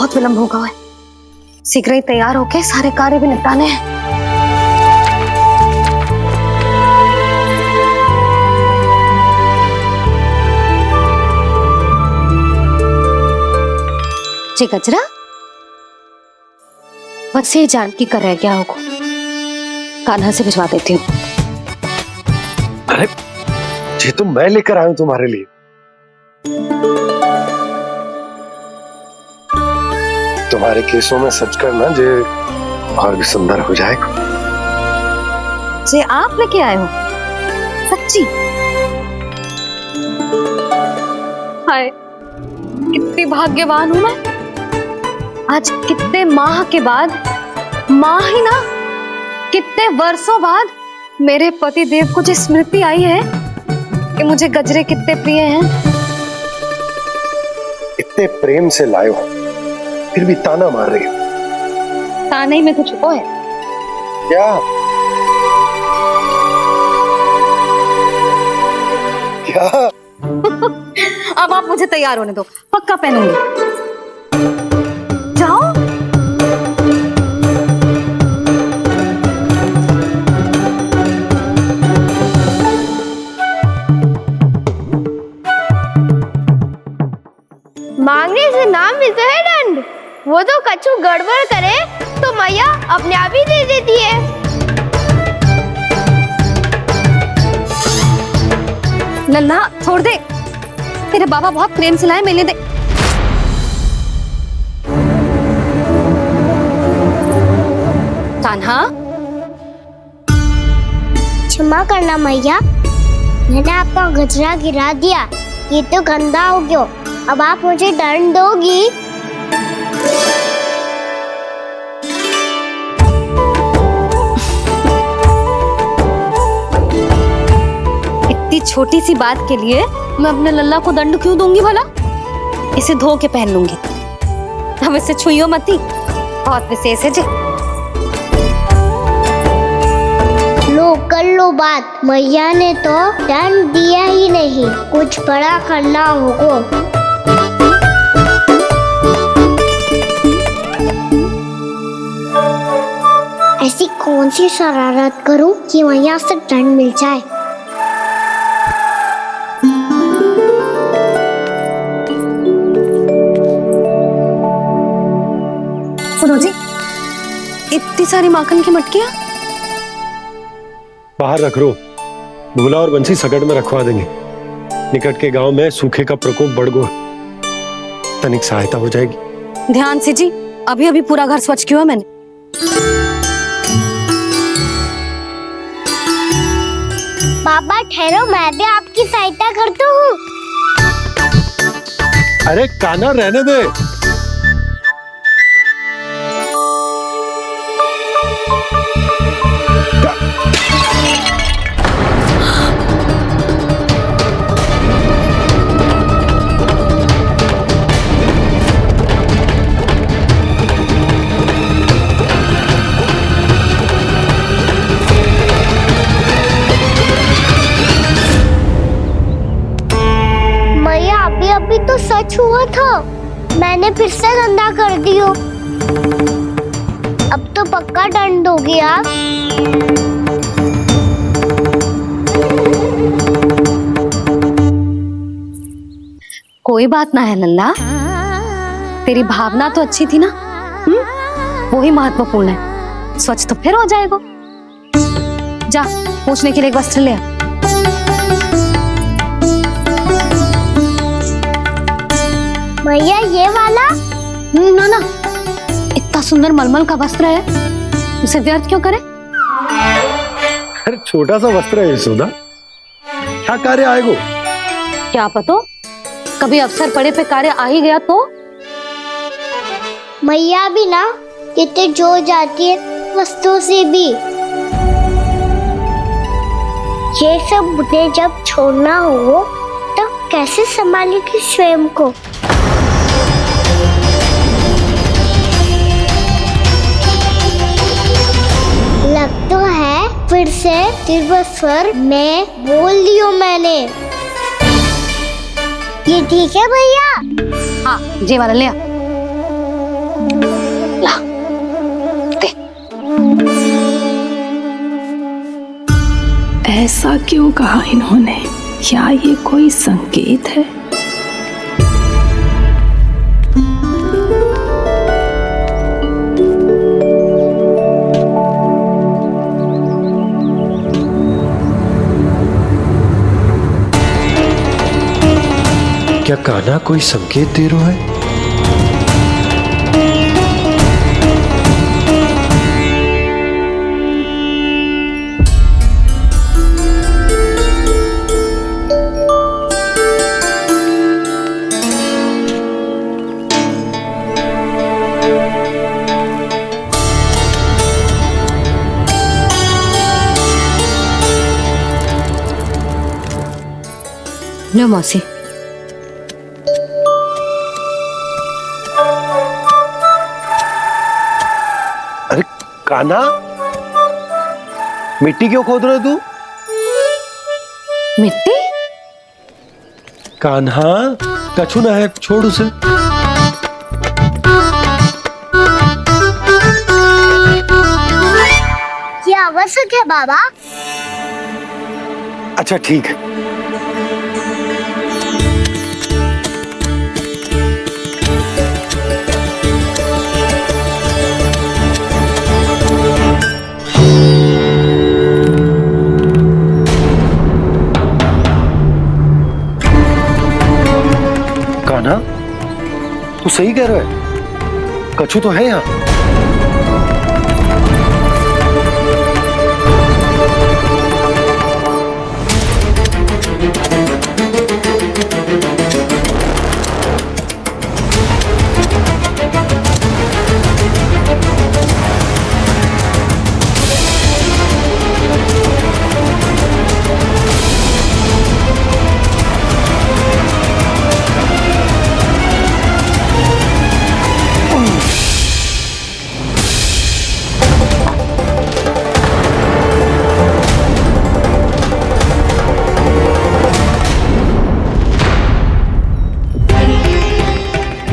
बहुत विलंब होगा है। शीघ्र ही तैयार होके सारे कार्य भी निपटाने हैं। जी गजरा, बस ये जानकी कर रहे क्या होगा, कान्हा से भिजवा देती हूँ। अरे ये तो मैं लेकर आया हूं तुम्हारे लिए। तुम्हारे केसों में सच करना जे और भी सुंदर हो जाएगा। जे आप लेके आए हो सच्ची? हाय कितनी भाग्यवान हूं मैं। आज कितने माह के बाद, माह ही ना कितने वर्षों बाद मेरे पति देव को जो स्मृति आई है कि मुझे गजरे कितने प्रिय हैं। इतने प्रेम से लाए हो फिर भी ताना मार रही हो। ताने में कुछ छुपो है क्या? क्या? अब आप मुझे तैयार होने दो, पक्का पहनूंगी। जाओ। मांगने से नाम मिलता है दंड। वो तो कछु गड़बड़ करे तो मैया अपने आप ही दे देती है। नन्हा छोड़ दे, तेरे बाबा बहुत प्रेम से लाए, मिलने दे। कान्हा, क्षमा करना मैया, मैंने आपका गजरा गिरा दिया, ये तो गंदा हो गया। अब आप मुझे दंड दोगी? इतनी छोटी सी बात के लिए मैं अपने लल्ला को दंड क्यों दूंगी भला? इसे धो के पहन लूंगी। हम इसे छुइयो मती, बहुत विशेष है जी। लो कर लो बात, मैया ने तो दंड दिया ही नहीं, कुछ बड़ा करना होगा। ऐसी कौन सी शरारत करूं कि मैया से दंड मिल जाए। सुनो जी, इतनी सारी माखन की मटकियां बाहर रख रो, भूला और बंसी सकट में रखवा देंगे। निकट के गांव में सूखे का प्रकोप बढ़ गया, तनिक सहायता हो जाएगी। ध्यान से जी, अभी अभी पूरा घर स्वच्छ किया मैंने। पापा ठहरो, मैं भी आपकी सहायता करता हूँ। अरे कान्हा रहने दे। अभी तो सच हुआ था, मैंने फिर से गंदा कर दियो। अब तो पक्का दंड दोगी आप। कोई बात ना है लल्ला, तेरी भावना तो अच्छी थी ना, वही महत्वपूर्ण है। स्वच्छ तो फिर हो जाएगा। जा पूछने के लिए एक वस्त्र ले आ। भैया ये वाला? ना ना, इतना सुंदर मलमल का वस्त्र है, उसे व्यर्थ क्यों करे? अरे छोटा सा वस्त्र है यशोदा, क्या कार्य आएगा? क्या पता, कभी अवसर पड़े पे कार्य आ ही गया तो। मैया भी ना कितने जो जाती है वस्तुओं से भी। ये सब मुझे जब छोड़ना हो तो कैसे संभालेगी स्वयं को? लग तो है फिर से तिरस्वर में बोल दियो मैंने। ये ठीक है भैया? हाँ, जे वाला ले आ। ला दे। ऐसा क्यों कहा इन्होंने? क्या ये कोई संकेत है? क्या कान्हा कोई संकेत दे रहा है? लो मौसी। अरे कान्हा, मिट्टी क्यों खोद रहे तू? मिट्टी? कान्हा, कछु ना है, छोड़ उसे। ये आवश्यक है बाबा। अच्छा ठीक है। कान्हा, तू सही कह रहा है, कछु तो है यहाँ।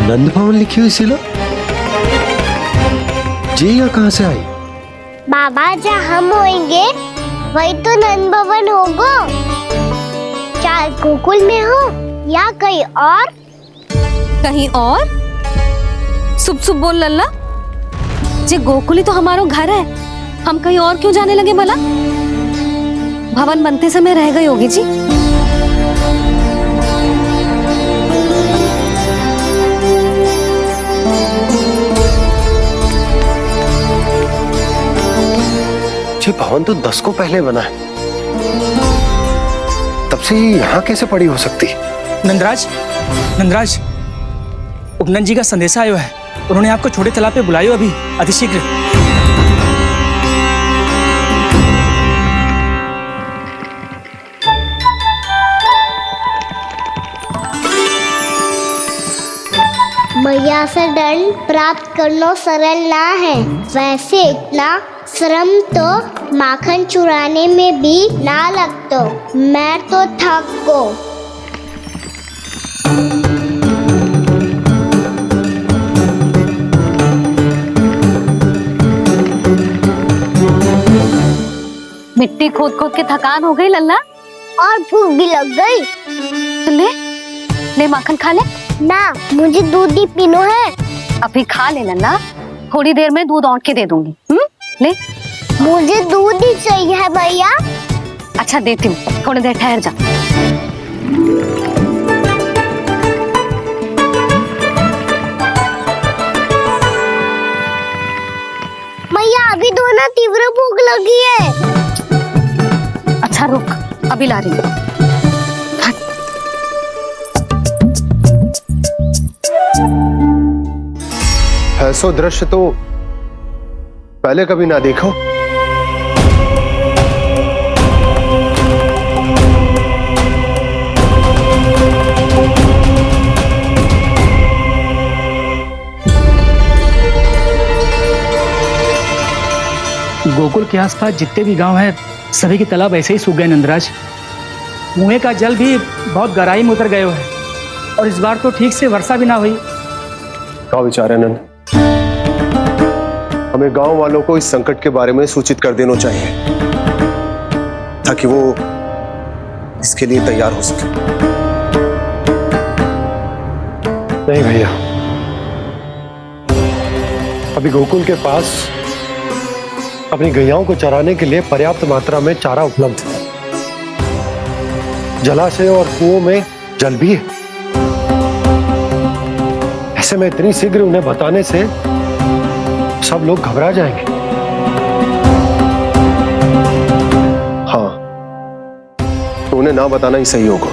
नंद भवन लिखी हुई सिला, जी यहाँ कहाँ से आई? बाबा जहाँ हम होंगे वही तो नंद भवन होगा। चाहे गोकुल में हो या कहीं और। कहीं और? सुब सुब बोल लल्ला। जे गोकुली तो हमारो घर है, हम कहीं और क्यों जाने लगे भला? भवन बनते समय रह गई होगी जी। ये भवन तो 10 को पहले बना है, तब से ये यहाँ कैसे पड़ी हो सकती? नंदराज, नंदराज, उपनंद जी का संदेशा आयो है। उन्होंने आपको छोटे तालाब पे बुलायो अभी, अतिशीघ्र। मैया से दंड प्राप्त करना सरल ना है। वैसे इतना श्रम तो माखन चुराने में भी ना लगतो। मैं तो थक गो। मिट्टी खोद खोद के थकान हो गई लल्ला, और भूख भी लग गई। तो ले माखन खा ले। ना, मुझे दूध ही पीनो है। अभी खा ले लल्ला, थोड़ी देर में दूध औंट के दे दूंगी। ले। मुझे दूध ही चाहिए है भैया। अच्छा देती हूँ, थोड़ी देर ठहर जा। मैया अभी दो ना, तीव्र भूख लगी है। अच्छा रुक, अभी ला रही हूँ। ऐसा दृश्य तो पहले कभी ना देखो। गोकुल के आसपास जितने भी गांव हैं, सभी के तालाब ऐसे ही सूख गए नंदराज। कुएं का जल भी बहुत गहराई में उतर गए है, और इस बार तो ठीक से वर्षा भी ना हुई। क्या विचार है नंद? हमें गांव वालों को इस संकट के बारे में सूचित कर देना चाहिए ताकि वो इसके लिए तैयार हो सके। नहीं भैया, अभी गोकुल के पास अपनी गैयाओं को चराने के लिए पर्याप्त मात्रा में चारा उपलब्ध है। जलाशय और कुओं में जल भी है। ऐसे में इतनी शीघ्र उन्हें बताने से सब लोग घबरा जाएंगे। हाँ, तो उन्हें ना बताना ही सही होगा।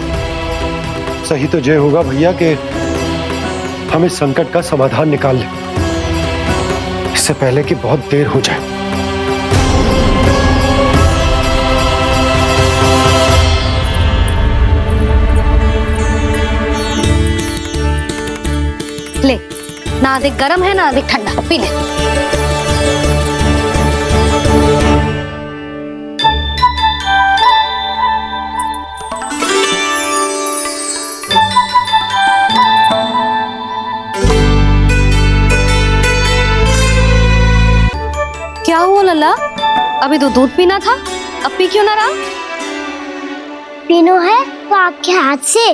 सही तो ये होगा भैया कि हम इस संकट का समाधान निकाल लें, इससे पहले कि बहुत देर हो जाए। ले, ना अधिक गर्म है ना अधिक ठंडा, पी ले। क्या हुआ लल्ला? अभी तो दूध पीना था, अब पी क्यों ना रहा? पीनो है तो आपके हाथ से।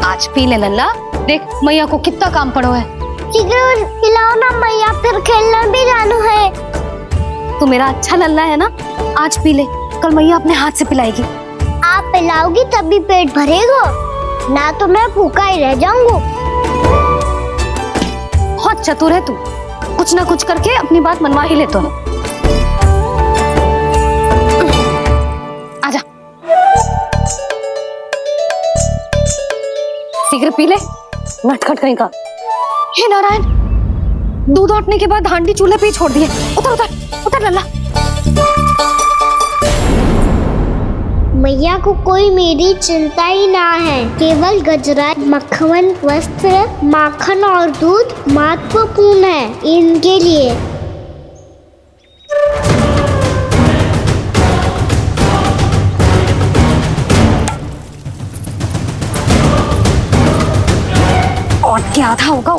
आज पी ले लल्ला, देख मैया को कितना काम पड़ो है। शीघ्र पिलाओ ना मैया, फिर खेलना भी जानो है। तू मेरा अच्छा लल्ला है ना, आज पी ले, कल मैया अपने हाथ से पिलाएगी। आप पिलाओगी तभी पेट भरेगा, ना तो मैं भूखा ही रह जाऊंगा। बहुत चतुर है तू, कुछ ना कुछ करके अपनी बात मनवा ही लेता है। आजा, शीघ्र पी ले, नटखट कहीं का। हे नारायण, दूध औटने के बाद हांडी चूल्हे पे ही छोड़ दिए। उतर उतर उतर लल्ला। मैया को कोई मेरी चिंता ही ना है, केवल गजरा, मक्खन, वस्त्र, माखन और दूध महत्वपूर्ण है इनके लिए। और क्या था होगा?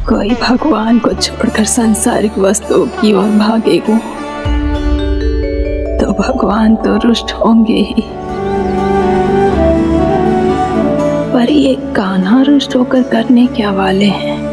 कोई भगवान को छोड़कर सांसारिक वस्तुओं की ओर भागेगा तो भगवान तो रुष्ट होंगे ही, पर ये कान्हा रुष्ट होकर करने क्या वाले हैं?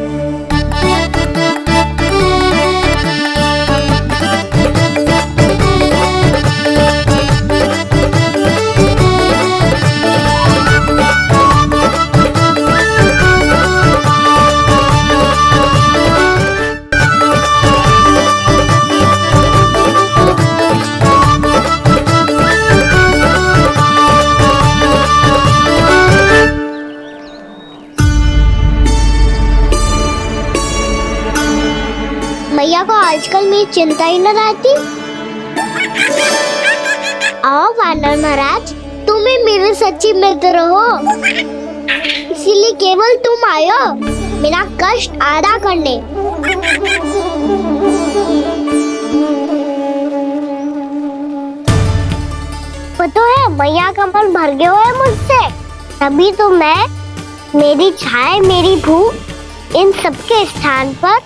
मैया को आजकल मेरी चिंता ही न रहती। आओ वानर महाराज, तुम ही मेरे सच्ची मित्र हो, इसीलिए केवल तुम आयो मेरा कष्ट आधा करने। पता है मैया का मन भर गया है मुझसे, तभी तो मैं, मेरी छाया, मेरी भूख, इन सबके स्थान पर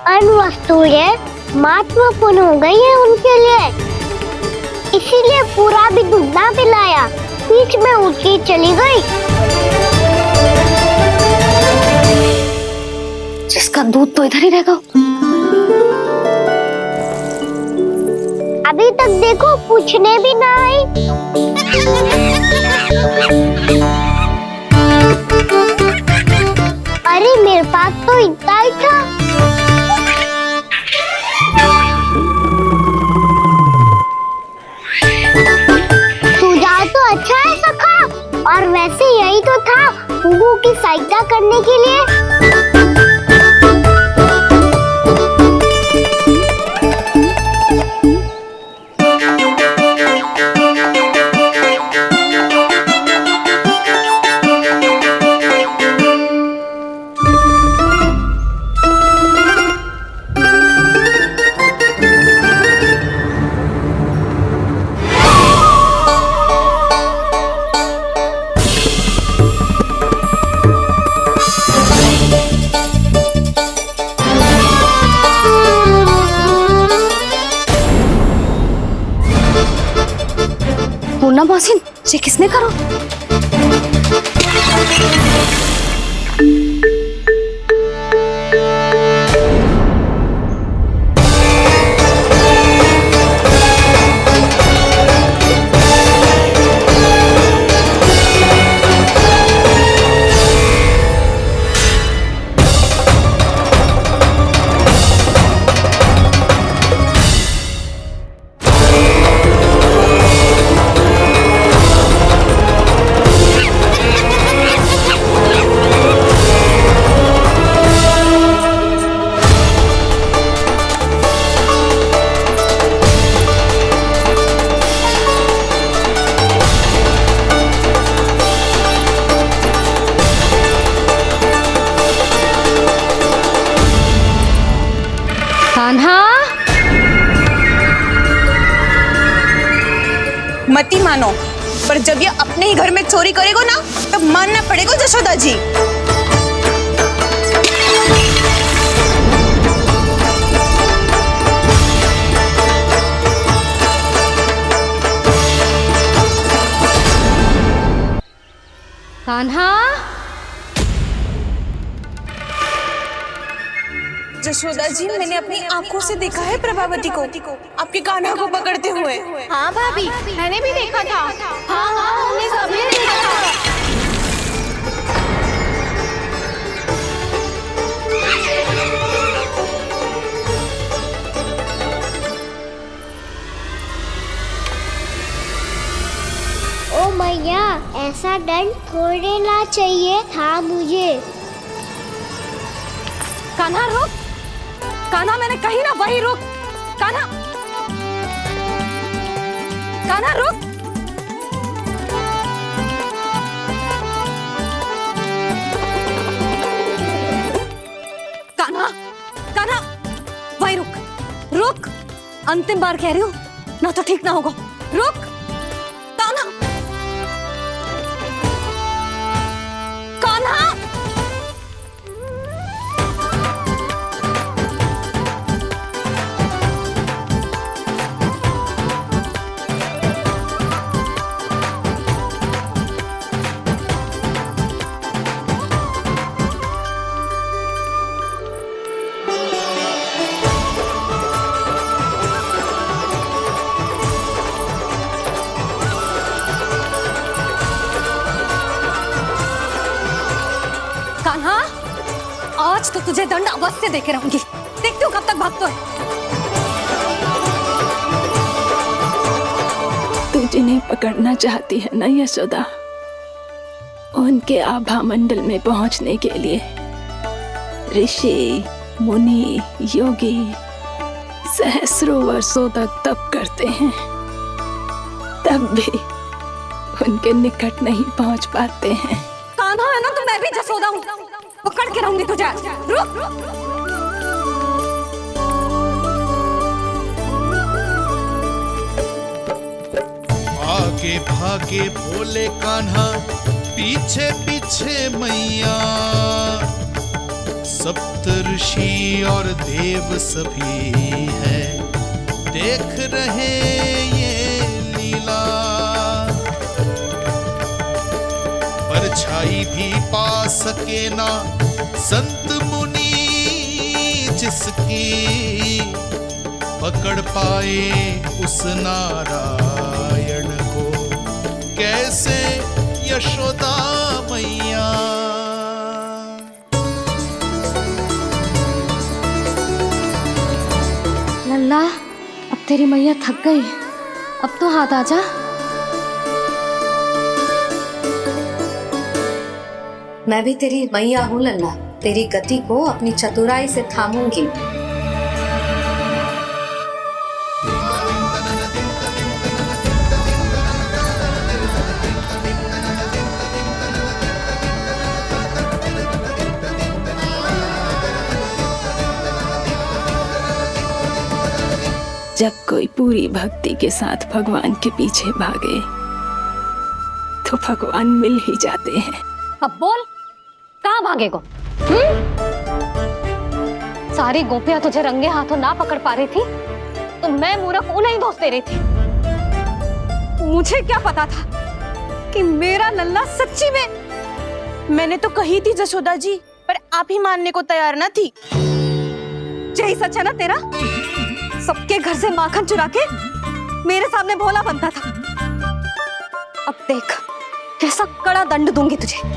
अन्य वस्तुएं महत्वपूर्ण हो गई है उनके लिए। इसीलिए पूरा भी दूध ना पिलाया, बीच में उठ के चली गई। जिसका दूध तो इधर ही रहेगा। अभी तक देखो पूछने भी ना आई। अरे मेरे पास तो इतना ही था। सुझाव तो अच्छा है सखा, और वैसे यही तो था गुगू की सजदा करने के लिए। पूर्णा मौसी, ये किसने करो? कान्हा, मती मानो, पर जब ये अपने ही घर में चोरी करेगा ना तब मानना पड़ेगा जशोदा जी। कान्हा, जशोदा जी, मैंने अपनी आंखों से देखा है प्रभावती को आपके कान्हा को पकड़ते हुए। हाँ भाभी, मैंने भी देखा था। हाँ हाँ, हमने सबने देखा था। ओ मैया, ऐसा दंड थोड़े ना चाहिए था मुझे। कान्हा रुक, कान्हा, मैंने कही ना वही रुक। कान्हा, कान्हा रुक। कान्हा, कान्हा, वही रुक, रुक। अंतिम बार कह रही हूँ, ना तो ठीक ना होगा। रुक कान्हा, कान्हा। कान्हा, आज तो तुझे दंड अवश्य देके रहूंगी। देखती हूँ कब तक भागता है। तू जिन्हें पकड़ना चाहती है ना यशोदा, उनके आभा मंडल में पहुंचने के लिए ऋषि, मुनि, योगी सहस्रों वर्षों तक तप करते हैं, तब भी उनके निकट नहीं पहुंच पाते हैं। कान्हा है ना, तो मैं भी जसोदा हूँ, पकड़ के रहूंगी तुझे। रुक। आगे भागे भोले कान्हा, पीछे पीछे मैया, सप्त ऋषि और देव सभी है, देख रहे ये लीला। परछाई भी पा सके ना संत मुनि जिसकी, पकड़ पाए उस नारायण को कैसे यशोदा मैया। लल्ला, अब तेरी मैया थक गई, अब तो हाथ आजा। मैं भी तेरी मैया हूँ लल्ला, तेरी गति को अपनी चतुराई से थामूंगी। जब कोई पूरी भक्ति के साथ भगवान के पीछे भागे तो भगवान मिल ही जाते हैं। अब बोल, कहाँ भागेगा? सारी गोपियां तुझे रंगे हाथों ना पकड़ पा रही थी तो मैं मूर्ख उन्हें ही दोष दे रही थी। मुझे क्या पता था कि मेरा लल्ला सच्ची में। मैंने तो कही थी जशोदा जी, पर आप ही मानने को तैयार न थी। यही सच है ना तेरा? सबके घर से माखन चुरा के मेरे सामने भोला बनता था। अब देख कैसा कड़ा दंड दूंगी तुझे।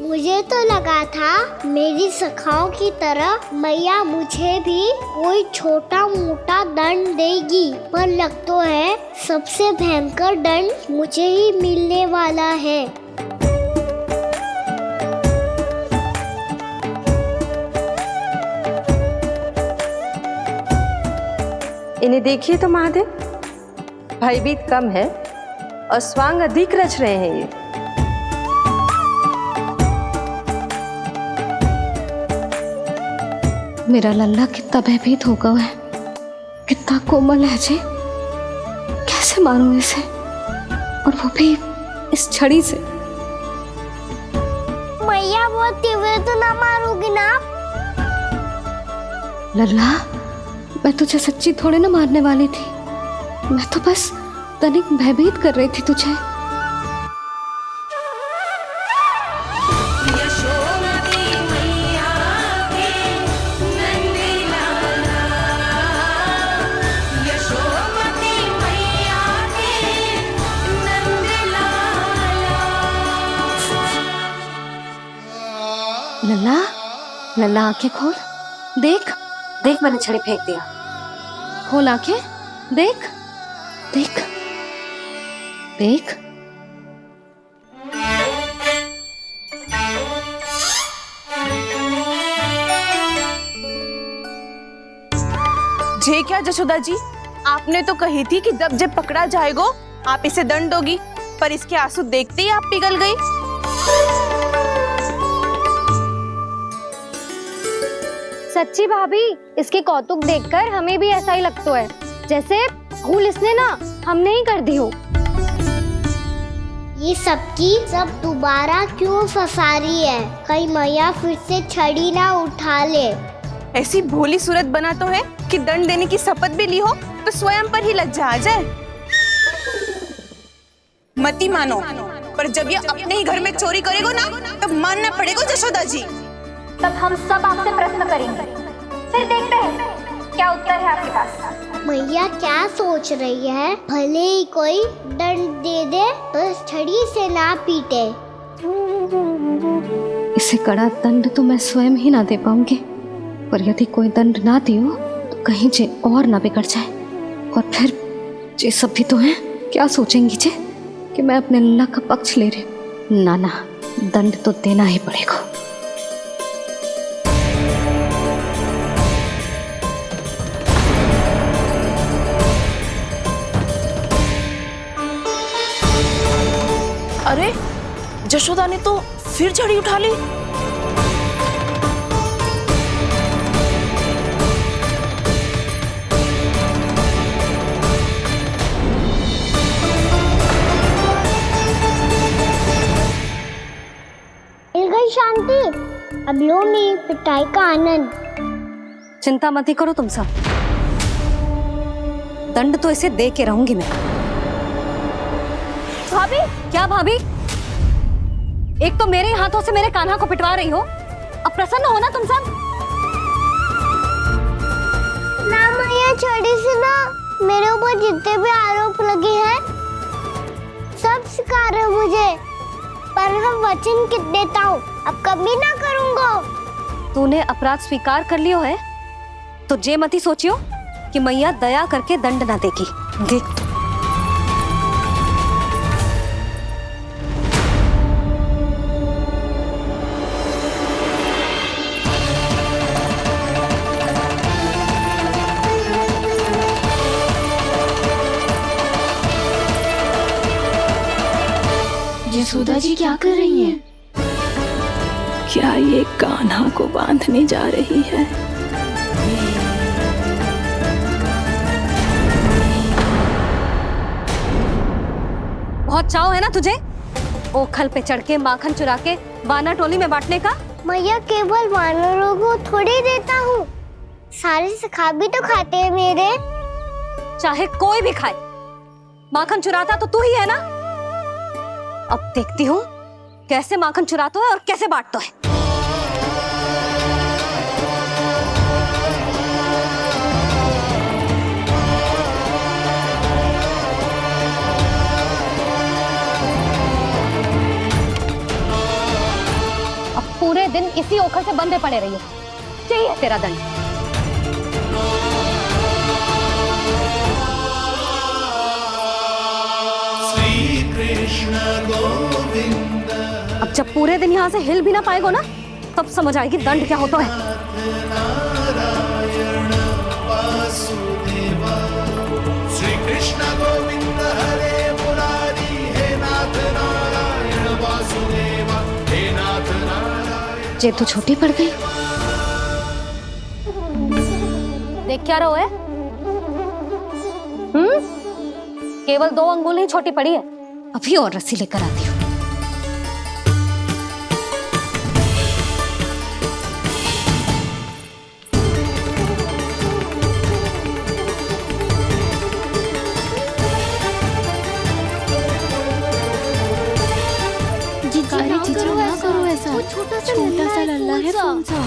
मुझे तो लगा था मेरी सखाओं की तरह मैया मुझे भी कोई छोटा मोटा दंड देगी, पर लग तो है सबसे भयंकर दंड मुझे ही मिलने वाला है। इन्हें देखिए तो महादेव, भयभीत कम है और स्वांग अधिक रच रहे हैं ये। मेरा लल्ला कितना भयभीत होगा है, कितना कोमल है जी। कैसे मारूं इसे, और वो भी इस छड़ी से। मैया बहुत तीव्र तो ना मारोगी ना? लल्ला, मैं तुझे सच्ची थोड़े ना मारने वाली थी। मैं तो बस तनिक भयभीत कर रही थी तुझे। लल्ला, लल्ला आंखें खोल, देख देख मैंने छड़ी फेंक दिया। खोल आंखें, देख देख देख। जे क्या जशोदा जी, आपने तो कही थी कि जब पकड़ा जाएगा आप इसे दंड दोगी, पर इसके आंसू देखते ही आप पिघल गई। सच्ची भाभी, इसके कौतुक देखकर हमें भी ऐसा ही लगता है जैसे भूल इसने ना हमने ही कर दी हो। ये सबकी सब दोबारा क्यों फंसा रही है? कहीं मैया फिर से छड़ी ना उठा ले। ऐसी भोली सूरत बना तो है कि दंड देने की शपथ भी ली हो तो स्वयं पर ही लज्जा आ जाए। मती मानो, पर जब ये अपने ही घर में चोरी करेगा ना तब मानना पड़ेगा जशोदा जी। तब हम सब आपसे प्रश्न करेंगे, फिर देखते हैं क्या उत्तर है आपके पास। मैया क्या सोच रही है? भले ही कोई दंड दे दे, बस छड़ी से ना पीटे। इसे कड़ा दंड तो मैं स्वयं ही ना दे पाऊंगी, पर यदि कोई दंड ना दियो तो कहीं जे और ना बिगड़ जाए, और फिर जे सब भी तो हैं, क्या सोचेंगी जे कि मैं अपने लल्ला का पक्ष ले रही। ना ना, दंड तो देना ही पड़ेगा। अरे जशोदा ने तो फिर छड़ी उठा ली। मिल गई शांति, अब लो मेरी पिटाई का आनंद। चिंता मत ही करो तुम सब, दंड तो इसे दे के रहूंगी मैं। भाभी, क्या भाभी? एक तो मेरे ही हाथों से मेरे कान्हा को पिटवा रही हो, अब प्रसन्न हो ना तुम सब? ना मैया छोड़ी सी ना, मेरे ऊपर जितने भी आरोप लगे हैं सब स्वीकार है मुझे, पर मैं वचन कित देता हूँ अब कभी ना करूँगा। तूने अपराध स्वीकार कर लियो है तो जे मती सोचियो कि मैया दया करके दंड ना देगी। देख यशोदा जी क्या कर रही हैं? क्या ये कान्हा को बांधने जा रही है? बहुत चाव है ना तुझे ओखल पे चढ़ के माखन चुरा के वानर टोली में बांटने का? मैया केवल वानरों को थोड़ी देता हूँ, सारे सखा भी तो खाते हैं मेरे। चाहे कोई भी खाए, माखन चुराता तो तू ही है ना। अब देखती हूँ कैसे माखन चुराता है और कैसे बांटता है। अब पूरे दिन इसी ओखल से बंधे पड़े रहिए, चाहिए तेरा दंड। श्री कृष्ण गोविंद अब जब पूरे दिन यहाँ से हिल भी ना पाएगो ना, तब समझ आएगी दंड क्या होता है। नारायण वासुदेव। श्री कृष्ण गोविंद हरे मुरारी, हे नाथ नारायण वासुदेव, हे नाथ नारायण। जे तू छोटी पड़ गई, देख क्या रहो है? केवल 2 अंगुल ही छोटी पड़ी है, अभी और रस्सी लेकर आती हूँ। ना करो ऐसा, छोटा सा लल्ला है कौन सा?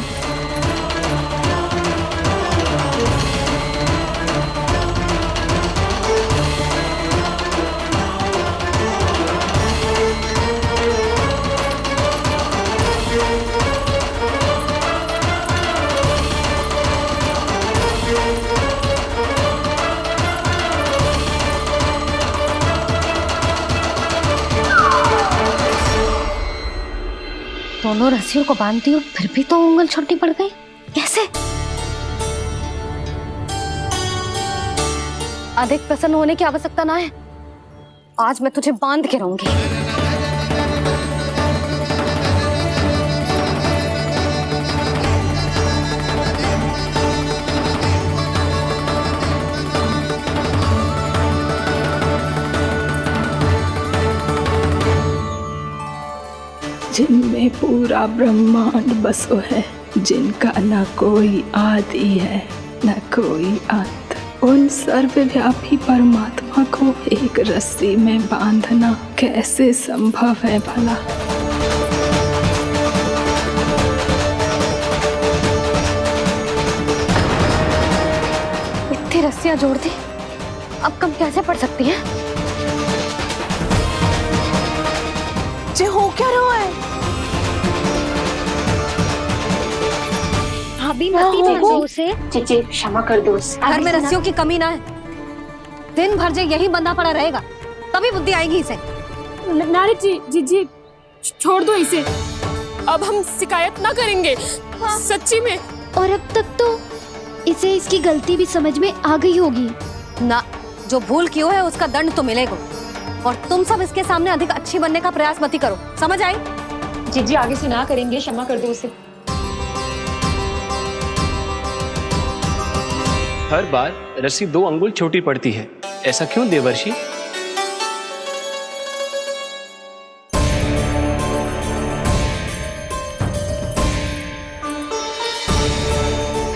दोनों रस्सियों को बांधती हूँ, फिर भी तो उंगल छोटी पड़ गई, कैसे? अधिक प्रसन्न होने की आवश्यकता ना है, आज मैं तुझे बांध के रहूंगी। जिनमें पूरा ब्रह्मांड बसो है, जिनका न कोई आदि है न कोई अंत, उन सर्वव्यापी परमात्मा को एक रस्सी में बांधना कैसे संभव है भला? इतनी रस्सियां जोड़ दी, अब कम कैसे पड़ सकती हैं? जे हो क्या रहा है? भाभी मती देखो उसे, जीजी क्षमा कर दो उसे। घर में रस्सियों की कमी ना है, दिन भर जे यही बंधा पड़ा रहेगा, तभी बुद्धि आएगी इसे। नारी जी छोड़ दो इसे, अब हम शिकायत ना करेंगे। सच्ची में। और अब तक तो इसे इसकी गलती भी समझ में आ गई होगी ना। जो भूल किया है उसका दंड तो मिलेगा, और तुम सब इसके सामने अधिक अच्छी बनने का प्रयास मत करो, समझ आई? जीजी आगे से ना करेंगे, क्षमा कर दो उसे। हर बार रस्सी 2 अंगुल छोटी पड़ती है, ऐसा क्यों देवर्षि?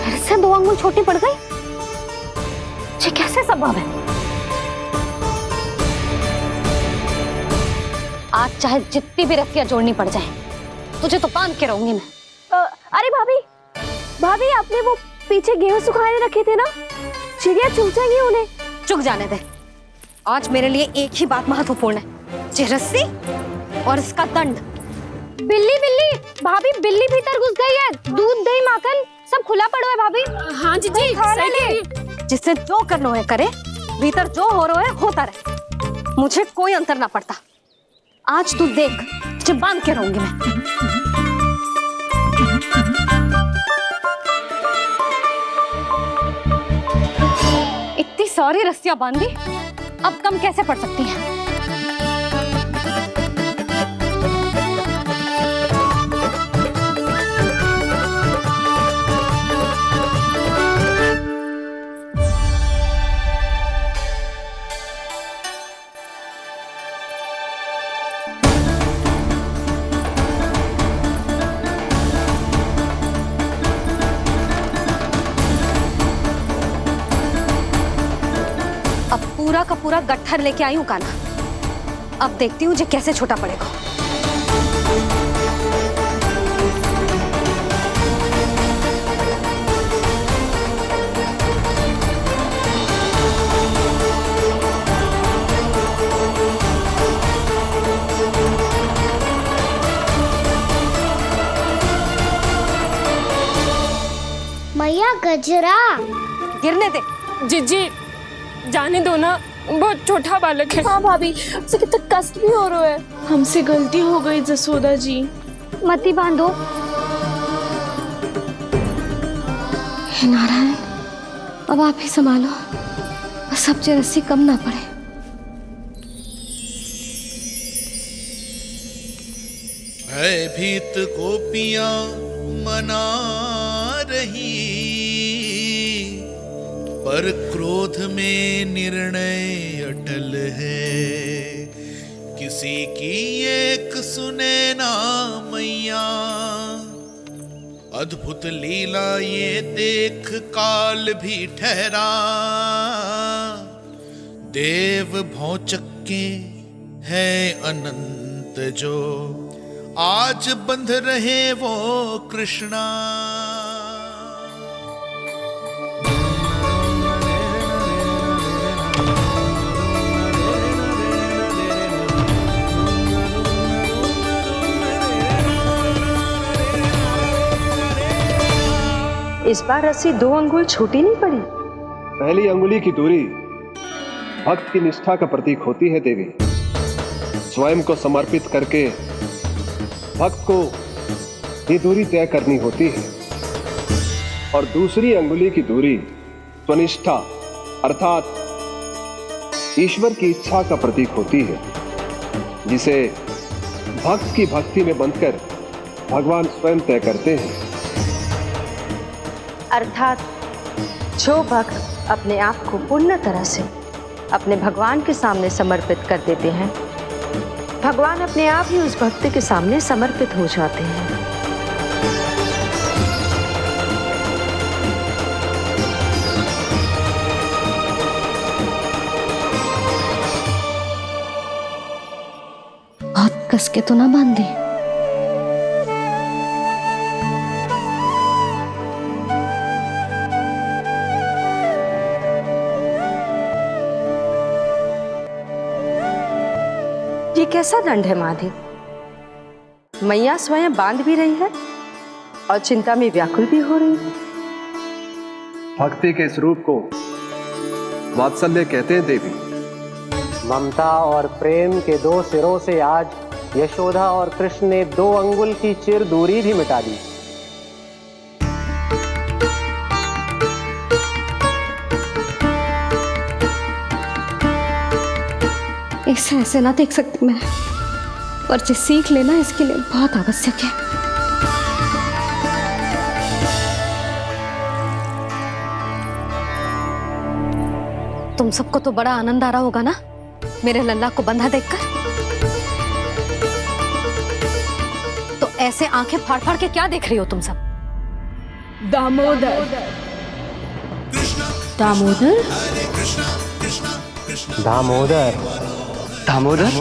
फिर से 2 अंगुल छोटी पड़ गई, ये कैसे संभव है? आज चाहे जितनी भी रस्सियां जोड़नी पड़ जाए, तुझे तो बांध के रहूंगी मैं। अरे भाभी, भाभी आपने वो पीछे गेहूं सुखाने रखे थे ना, चिड़िया चुग जाएंगी उन्हें। चुक जाने दे। आज मेरे लिए एक ही बात महत्वपूर्ण है, ये रस्सी और इसका दंड। बिल्ली बिल्ली भाभी, बिल्ली भीतर घुस गई है। दूध दही माखन सब खुला पड़ा है भाभी। हाँ जीजी, सही कह रही है। जिससे जो करना है करे, भीतर जो हो रहा है होता रहे, मुझे कोई अंतर ना पड़ता। आज तू देख, तुझे बांध के रहूंगी मैं। इतनी सारी रस्सियां बांधी, अब कम कैसे पड़ सकती हैं? पूरा का पूरा गट्ठर लेके आई हूं कान्हा। अब देखती हूँ जे कैसे छोटा पड़ेगा। मैया गजरा गिरने दे। जीजी जाने दो ना, बहुत छोटा बालक है। हाँ भाभी, उसे कितना कष्ट भी हो रहा है। हमसे गलती हो गई जसोदा जी। मती बांधो। हे नारायण, अब आप ही संभालो, बस अब जे रस्सी कम ना पड़े। भयभीत गोपियां मना रही, पर क्रोध में निर्णय अटल है। किसी की एक सुने ना मैया, अद्भुत लीला ये देख काल भी ठहरा। देव भौचक्के है अनंत जो, आज बंध रहे वो कृष्णा। इस बार रस्सी 2 अंगुल छोटी नहीं पड़ी। पहली अंगुली की दूरी भक्त की निष्ठा का प्रतीक होती है देवी। स्वयं को समर्पित करके भक्त को ये दूरी तय करनी होती है। और दूसरी अंगुली की दूरी स्वनिष्ठा अर्थात ईश्वर की इच्छा का प्रतीक होती है, जिसे भक्त की भक्ति में बंधकर भगवान स्वयं तय करते हैं। अर्थात जो भक्त अपने आप को पूर्ण तरह से अपने भगवान के सामने समर्पित कर देते हैं, भगवान अपने आप ही उस भक्त के सामने समर्पित हो जाते हैं। बहुत कस के तो ना बांधी। ये कैसा दंड है माधे? मैया स्वयं बांध भी रही है और चिंता में व्याकुल भी हो रही है। भक्ति के स्वरूप को वात्सल्य कहते हैं देवी। ममता और प्रेम के 2 सिरों से आज यशोदा और कृष्ण ने 2 अंगुल की चिर दूरी भी मिटा दी। इसे ऐसे ना देख सकती मैं, और जो सीख लेना इसके लिए बहुत आवश्यक है। तुम सबको तो बड़ा आनंद आ रहा होगा ना मेरे लल्ला को बंधा देखकर। तो ऐसे आंखें फाड़ फाड़ के क्या देख रही हो तुम सब? दामोदर। दामोदर? दामोदर। दामोदर?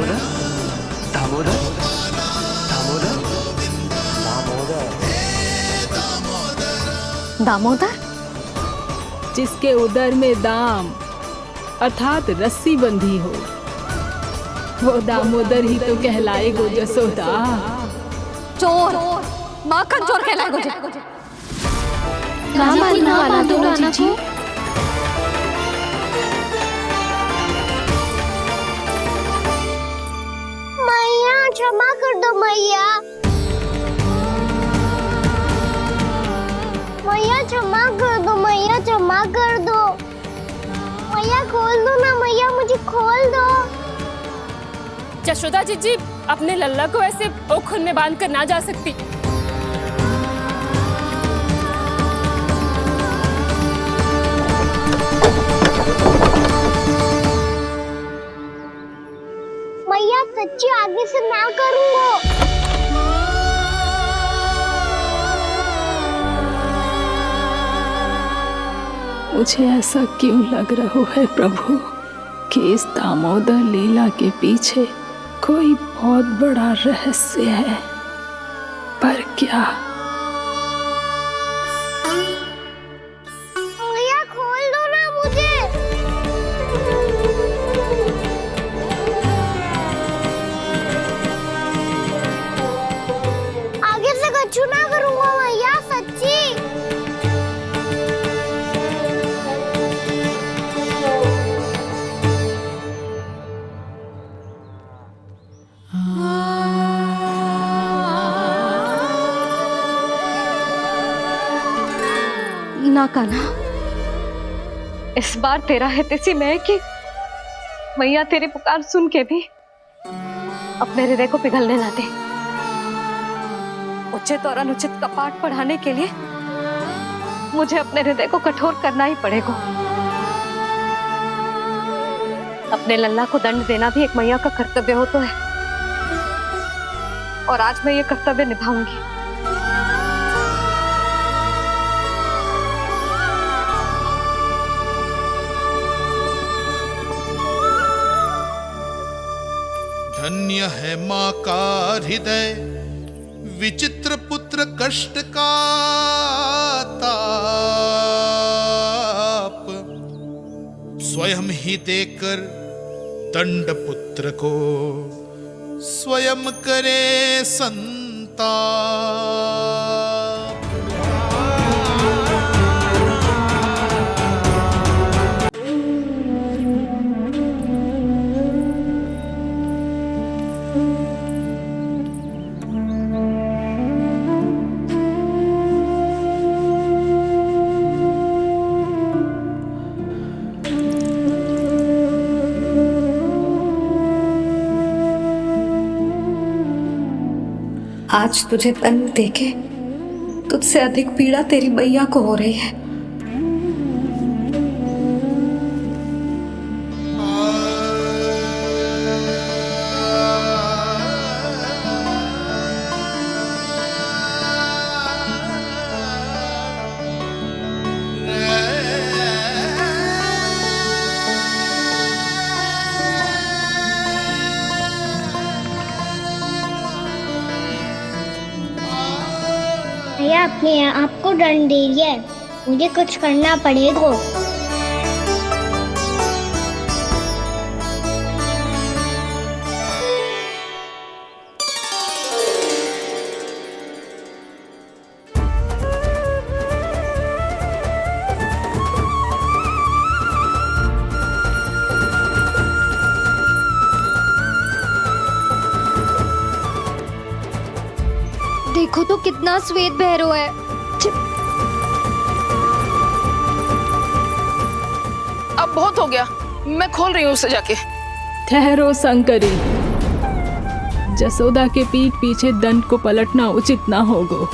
दामोदर दामोदर दामोदर दामोदर? जिसके उदर में दाम अर्थात रस्सी बंधी हो, वो दामोदर ही तो कहलाएगो जसोदा। चोर, माखन चोर कहलाएगो जे। ना मानने वाला तो राना को। मैया क्षमा कर दो मैया। मैया क्षमा कर दो, मैया क्षमा कर दो। मैया खोल दो ना मैया, मुझे खोल दो। जशोदा जीजी अपने लल्ला को ऐसे ओखल में बांध कर ना जा सकती। मैया सच्ची आगे से ना करूंगा। मुझे ऐसा क्यों लग रहा है प्रभु कि इस दामोदर लीला के पीछे कोई बहुत बड़ा रहस्य है, पर क्या? मैया खोल दो ना मुझे। आगे से कछु ना करूंगा मैया, सच्ची। ना कान्हा, इस बार तेरा है तेसी मैं कि मैया तेरी पुकार सुन के भी अपने हृदय को पिघलने ना दे। उचित और अनुचित का पाठ पढ़ाने के लिए मुझे अपने हृदय को कठोर करना ही पड़ेगा। अपने लल्ला को दंड देना भी एक मैया का कर्तव्य हो तो है, और आज मैं ये कर्तव्य निभाऊंगी। धन्य है माँ का हृदय, विचित्र पुत्र कष्ट का ताप, स्वयं ही देकर दंड पुत्र को स्वयं करे संताप। आज तुझे दंड देके तुझसे अधिक पीड़ा तेरी मैया को हो रही है। मैया अपने आप को दंड दे दिया है, मुझे कुछ करना पड़ेगा। देखो तो कितना श्वेत भैरव है। अब बहुत हो गया, मैं खोल रही हूँ उसे जाके। ठहरो शंकरी, जसोदा के पीठ पीछे दंड को पलटना उचित ना होगा।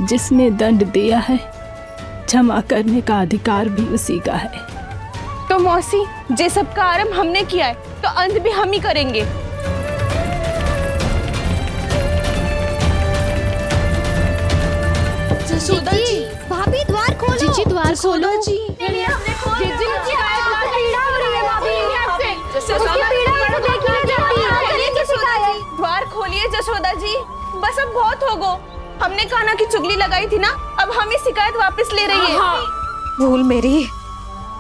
जिसने दंड दिया है, क्षमा करने का अधिकार भी उसी का है। तो मौसी, जे सब का आरंभ हमने किया है, तो अंत भी हम ही करेंगे। जसोदा जी, भाभी द्वार खोलो। जीजी द्वार खोलो। जी जशोदा जी, बस अब बहुत हो गो। हमने कान्हा की चुगली लगाई थी ना, अब हम ये शिकायत वापस ले रही है। भूल मेरी,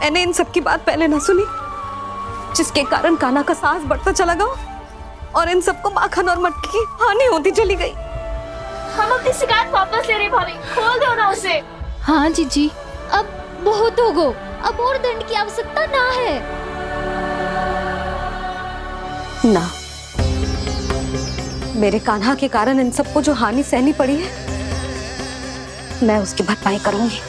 मैंने इन सब की बात पहले ना सुनी, जिसके कारण कान्हा का साहस बढ़ता चला गया और इन सबको माखन और मटकी की हानि होती चली गई। हम अपनी शिकायत वापस ले रहे भाभी, खोल दो ना उसे। हाँ जीजी, अब बहुत हो गो, अब और दंड की आवश्यकता ना है। ना, मेरे कान्हा के कारण इन सबको जो हानि सहनी पड़ी है, मैं उसकी भरपाई करूंगी।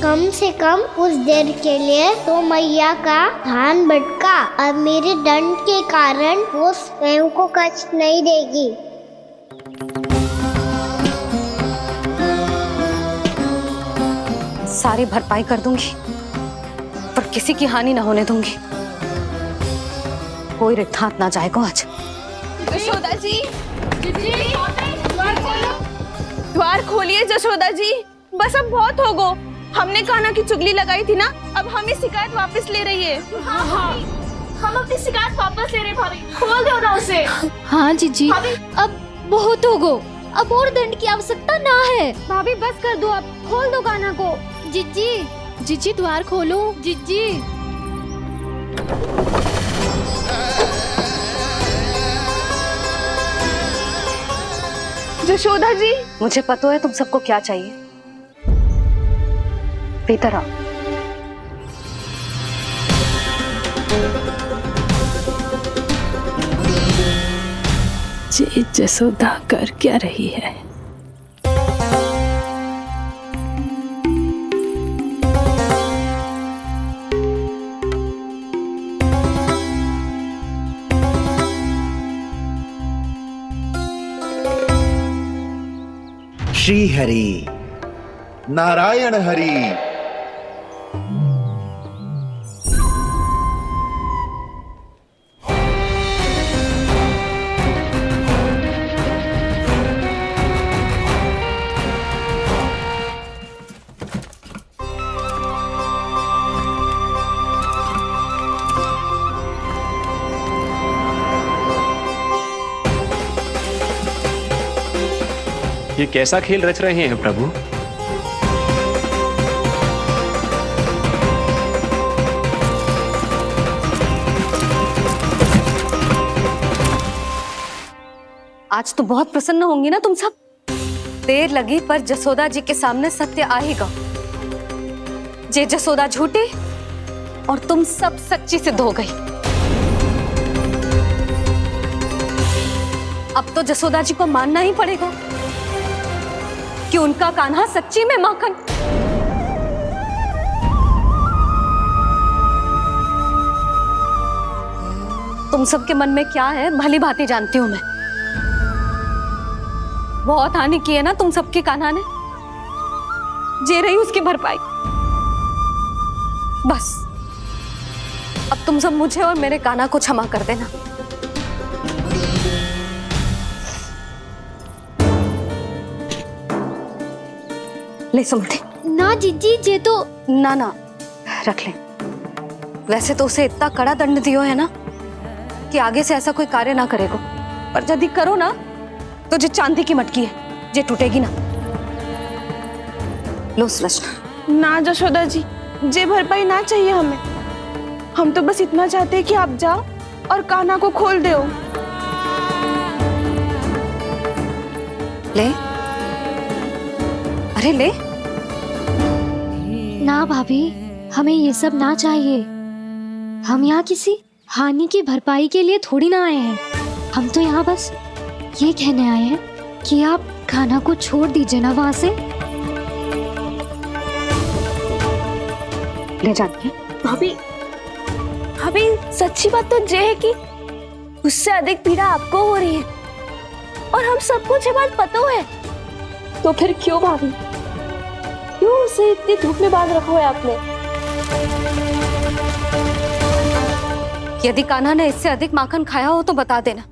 कम से कम कुछ देर के लिए तो मैया का ध्यान भटका, अब मेरे दंड के कारण वो स्वयं को कष्ट नहीं देगी। सारी भरपाई कर दूंगी, पर किसी की हानि न होने दूंगी। कोई रिक्त हाथ ना जाएगा आज। जशोदा जी, द्वार खोलिए जशोदा जी, बस अब बहुत हो गो। हमने कान्हा की चुगली लगाई थी ना, अब हम ये शिकायत वापस ले रही है। हाँ, हम अपनी शिकायत वापस ले रहे भाभी, खोल दो ना उसे। हाँ जीजी, अब बहुत हो गो, अब और दंड की आवश्यकता ना है। भाभी बस कर दो, अब खोल दो कान्हा को। जीजी, जीजी द्वार खोलो, जीजी। जशोदा जी, मुझे पता है तुम सबको क्या चाहिए। भीतर आओ। जी जसोदा कर क्या रही है? श्री हरि, नारायण हरि। ये कैसा खेल रच रहे हैं प्रभु? आज तो बहुत प्रसन्न होंगी ना तुम सब। देर लगी पर जसोदा जी के सामने सत्य आएगा। जे जसोदा झूठी और तुम सब सच्ची सिद्ध हो गई। अब तो जसोदा जी को मानना ही पड़ेगा कि उनका कान्हा सच्ची में माखन। तुम सबके मन में क्या है भली भांति जानती हूं मैं। बहुत हानि की है ना तुम सबके कान्हा ने, जे रही उसकी भरपाई। बस अब तुम सब मुझे और मेरे कान्हा को क्षमा कर देना। ले सुमते। ना जीजी, जे तो ना ना रख ले। वैसे तो उसे इतना कड़ा दंड दियो है ना कि आगे से ऐसा कोई कार्य ना करेगा, पर यदि करो ना तो जो चांदी की मटकी है जे टूटेगी ना। लो सृष्टि। ना जशोदा जी, जे भरपाई ना चाहिए हमें। हम तो बस इतना चाहते हैं कि आप जाओ और कान्हा को खोल दो। ले, अरे ले। ना भाभी, हमें ये सब ना चाहिए। हम यहाँ किसी हानि की भरपाई के लिए थोड़ी ना आए हैं। हम तो यहाँ बस ये कहने आए हैं कि आप कान्हा को छोड़ दीजिए ना वहां से। ले जाती है भाभी, भाभी सच्ची बात तो ये है कि उससे अधिक पीड़ा आपको हो रही है और हम सबको ये बात पता है। तो फिर क्यों भाभी, क्यों उसे इतनी धूप में बांध रखा है आपने? यदि कान्हा ने इससे अधिक माखन खाया हो तो बता देना,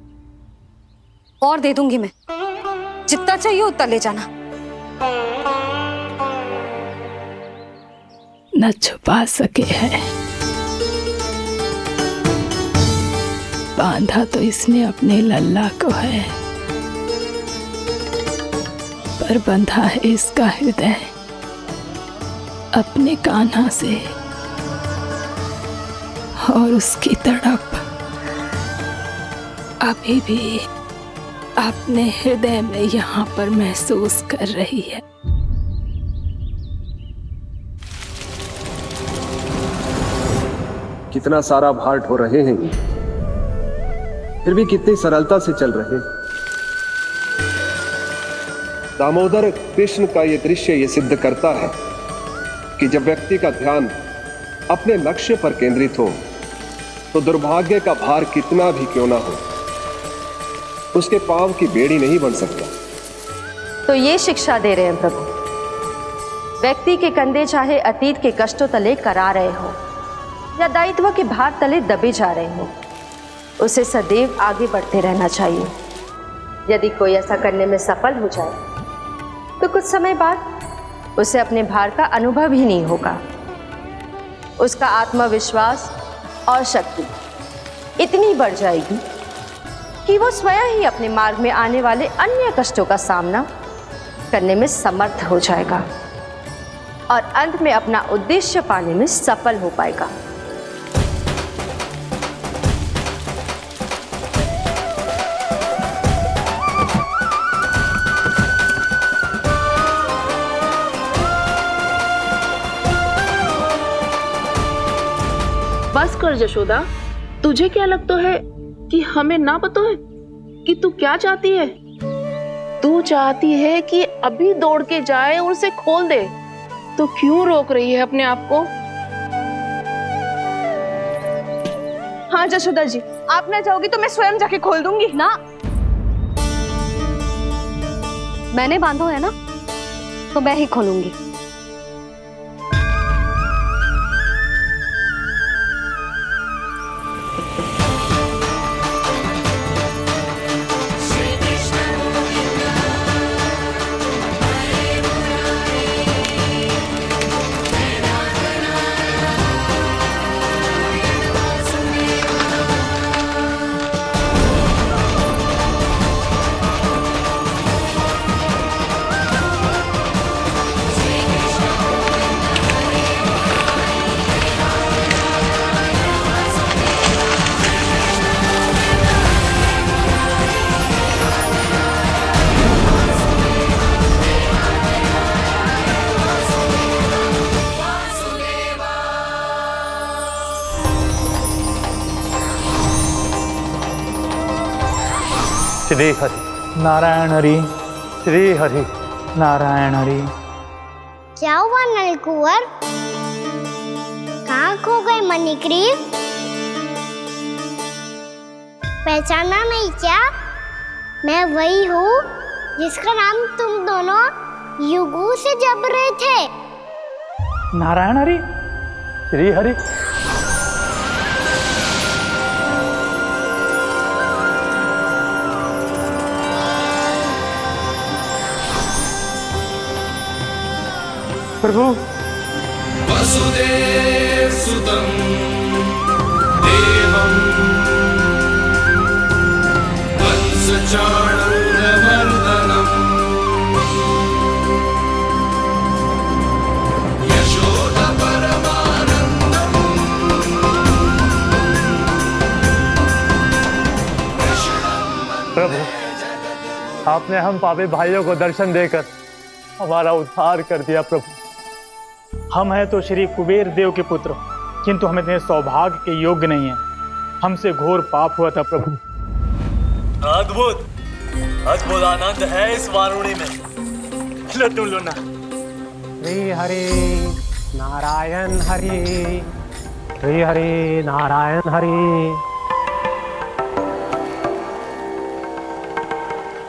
और दे दूंगी मैं। जितना चाहिए उतना ले जाना। न छुपा सके हैं बांधा तो इसने अपने लल्ला को है, पर बंधा है इसका हृदय अपने कान्हा से, और उसकी तड़प अभी भी अपने हृदय में यहाँ पर महसूस कर रही है। कितना सारा भार ढो रहे हैं, फिर भी कितनी सरलता से चल रहे हैं। दामोदर कृष्ण का यह दृश्य ये सिद्ध करता है कि जब व्यक्ति का ध्यान अपने लक्ष्य पर केंद्रित हो तो दुर्भाग्य का भार कितना भी क्यों ना हो, उसके पांव की बेड़ी नहीं बन सकता। तो ये शिक्षा दे रहे हैं प्रभु, व्यक्ति के कंधे चाहे अतीत के कष्टों तले करा रहे हो या दायित्व के भार तले दबे जा रहे हो, उसे सदैव आगे बढ़ते रहना चाहिए। यदि कोई ऐसा करने में सफल हो जाए तो कुछ समय बाद उसे अपने भार का अनुभव ही नहीं होगा। उसका आत्मविश्वास और शक्ति इतनी बढ़ जाएगी कि वो स्वयं ही अपने मार्ग में आने वाले अन्य कष्टों का सामना करने में समर्थ हो जाएगा और अंत में अपना उद्देश्य पाने में सफल हो पाएगा। बस कर यशोदा, तुझे क्या लगता है कि हमें ना पता है कि तू क्या चाहती है? तू चाहती है कि अभी दौड़ के जाए और उसे खोल दे, तो क्यों रोक रही है अपने आप को? हाँ यशोदा जी, आप ना चाहोगी तो मैं स्वयं जाके खोल दूंगी ना। मैंने बांधो है ना, तो मैं ही खोलूंगी। श्री हरि नारायण हरि, श्री हरि नारायण हरि। क्या हुआ नलकुंवर? कहाँ खो गए मणिग्रीव? पहचाना नहीं क्या? मैं वही हूँ जिसका नाम तुम दोनों युगों से जप रहे थे। नारायण हरि, श्री हरि। प्रभु वसुदेव सुतं देवं वंशचाणूरमर्दनम् यशोदा परमानन्दम् प्रभु, आपने हम पापी भाइयों को दर्शन देकर हमारा उद्धार कर दिया। प्रभु, हम हैं तो श्री कुबेर देव के पुत्र, किंतु हम इतने सौभाग्य के योग्य नहीं हैं। हमसे घोर पाप हुआ था प्रभु। अद्भुत अद्भुत आनंद है इस वारुणी में। लो तुम लो ना। श्री हरि नारायण हरि, श्री हरि नारायण हरि।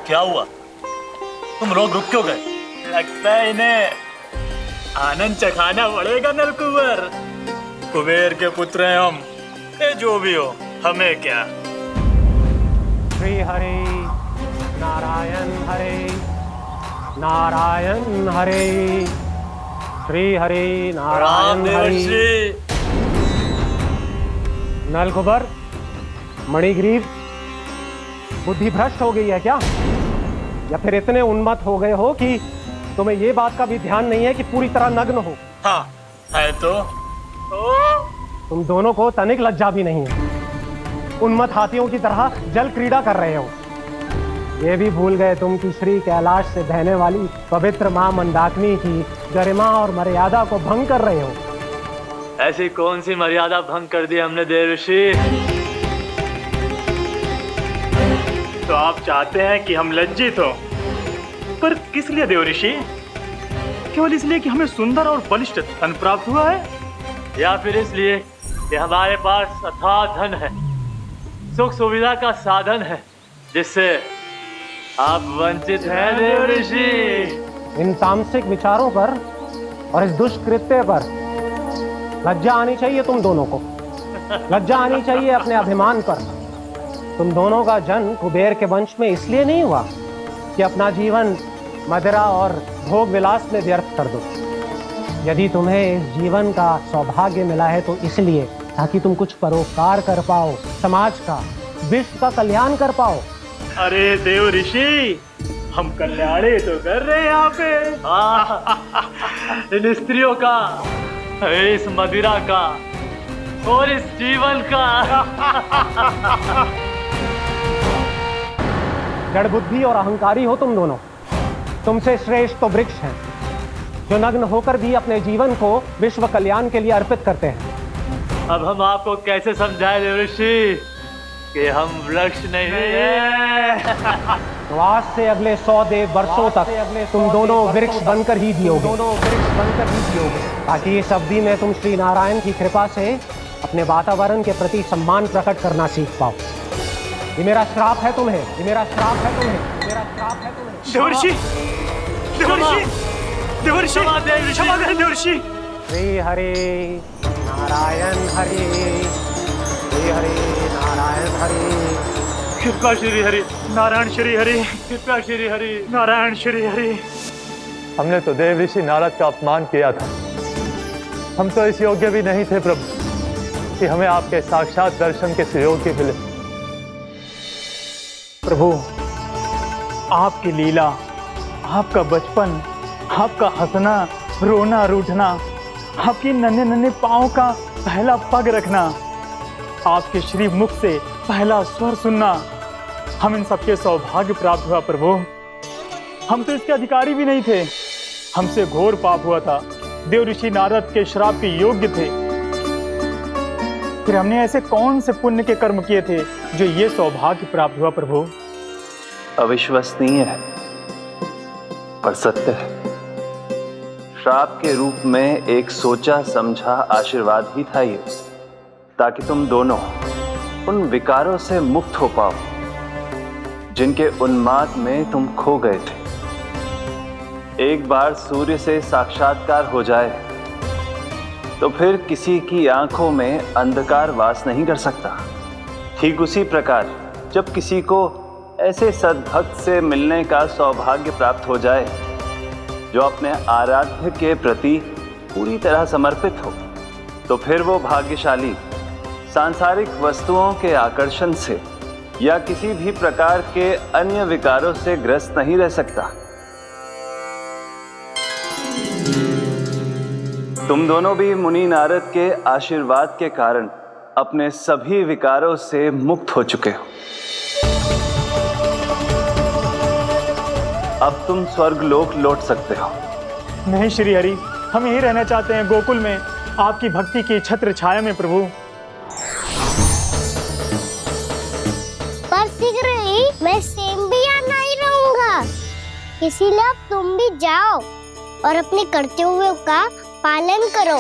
क्या हुआ? तुम लोग रुक क्यों गए? लगता है इन्हें आनंद चखाना पड़ेगा नलकुंवर। कुबेर के पुत्र हैं हम, जो भी हो हमें क्या। श्री हरि नारायण हरि, नारायण हरि, श्री हरि नारायण हरि। नलकुंवर, मणिग्रीव, बुद्धि भ्रष्ट हो गई है क्या? या फिर इतने उन्मत्त हो गए हो कि तुम्हें ये बात का भी ध्यान नहीं है कि पूरी तरह नग्न हो? हाँ है तो। तुम दोनों को तनिक लज्जा भी नहीं है। उन्मत्त हाथियों की तरह जल क्रीड़ा कर रहे हो। ये भी भूल गए तुम कि श्री कैलाश से बहने वाली पवित्र मां मंदाकिनी की गरिमा और मर्यादा को भंग कर रहे हो। ऐसी कौन सी मर्यादा भंग कर दी हमने देव ऋषि? तो आप चाहते हैं कि हम लज्जित हो, पर किस लिए देव ऋषि? केवल इसलिए कि हमें सुंदर और बलिष्ठ धन प्राप्त हुआ है, या फिर इसलिए कि हमारे पास अथाह धन है, सुख सुविधा का साधन है, जिससे आप वंचित हैं देव ऋषि? इन तामसिक विचारों पर और इस दुष्कृत्य पर लज्जा आनी चाहिए तुम दोनों को। लज्जा आनी चाहिए अपने अभिमान पर। तुम दोनों का जन्म कुबेर के वंश में इसलिए नहीं हुआ कि अपना जीवन मदिरा और भोग विलास में व्यर्थ कर दो। यदि तुम्हें इस जीवन का सौभाग्य मिला है तो इसलिए ताकि तुम कुछ परोपकार कर पाओ, समाज का, विश्व का कल्याण कर पाओ। अरे देव ऋषि, हम कल्याणी तो कर रहे हैं यहाँ पे। इन स्त्रियों का, इस मदिरा का और इस जीवन का। जड़ बुद्धि और अहंकारी हो तुम दोनों। तुमसे श्रेष्ठ तो वृक्ष हैं, जो नग्न होकर भी अपने जीवन को विश्व कल्याण के लिए अर्पित करते हैं। अब हम आपको कैसे समझाएं देव ऋषि कि हम वृक्ष नहीं हैं? तो आज से अगले 100 वर्षों तक तुम दोनों वृक्ष बनकर ही जियोगे। ताकि इस अवधि में तुम श्री नारायण की कृपा से अपने वातावरण के प्रति सम्मान प्रकट करना सीख पाओ। ये मेरा श्राप है तुम्हें, ये मेरा श्राप है तुम्हें, मेरा श्राप है तुम्हें। देवर्षि, देवर्षि, देवर्षि, क्षमा करें देवर्षि। श्री हरे नारायण हरे, श्री हरे नारायण हरे। कृपा श्री हरि नारायण श्री हरि, कृपा श्री हरि नारायण श्री हरि। हमने तो देव ऋषि नारद का अपमान किया था। हम तो इस योग्य भी नहीं थे प्रभु कि हमें आपके साक्षात दर्शन के सुयोग्य मिले। प्रभु, आपकी लीला, आपका बचपन, आपका हंसना, रोना, रूठना, आपकी नन्हे नन्हे पाँव का पहला पग रखना, आपके श्री मुख से पहला स्वर सुनना, हम इन सबके सौभाग्य प्राप्त हुआ प्रभु। हम तो इसके अधिकारी भी नहीं थे। हमसे घोर पाप हुआ था, देव ऋषि नारद के श्राप के योग्य थे। फिर हमने ऐसे कौन से पुण्य के कर्म किए थे जो ये सौभाग्य प्राप्त हुआ प्रभु? अविश्वसनीय है पर सत्य है। श्राप के रूप में एक सोचा समझा आशीर्वाद ही था ये, ताकि तुम दोनों उन विकारों से मुक्त हो पाओ जिनके उन्माद में तुम खो गए थे। एक बार सूर्य से साक्षात्कार हो जाए तो फिर किसी की आंखों में अंधकार वास नहीं कर सकता। ठीक उसी प्रकार जब किसी को ऐसे सद्भक्त से मिलने का सौभाग्य प्राप्त हो जाए जो अपने आराध्य के प्रति पूरी तरह समर्पित हो, तो फिर वो भाग्यशाली सांसारिक वस्तुओं के आकर्षण से या किसी भी प्रकार के अन्य विकारों से ग्रस्त नहीं रह सकता। तुम दोनों भी मुनि नारद के आशीर्वाद के कारण अपने सभी विकारों से मुक्त हो चुके हो। अब तुम स्वर्गलोक लौट सकते हो। नहीं श्री हरि, हम यहीं रहना चाहते हैं, गोकुल में, आपकी भक्ति की छत्र छाया में प्रभु। पर शीघ्र ही मैं सेम्बिया नहीं रहूंगा, इसीलिए अब तुम भी जाओ और अपने कर्तव्यों का पालन करो।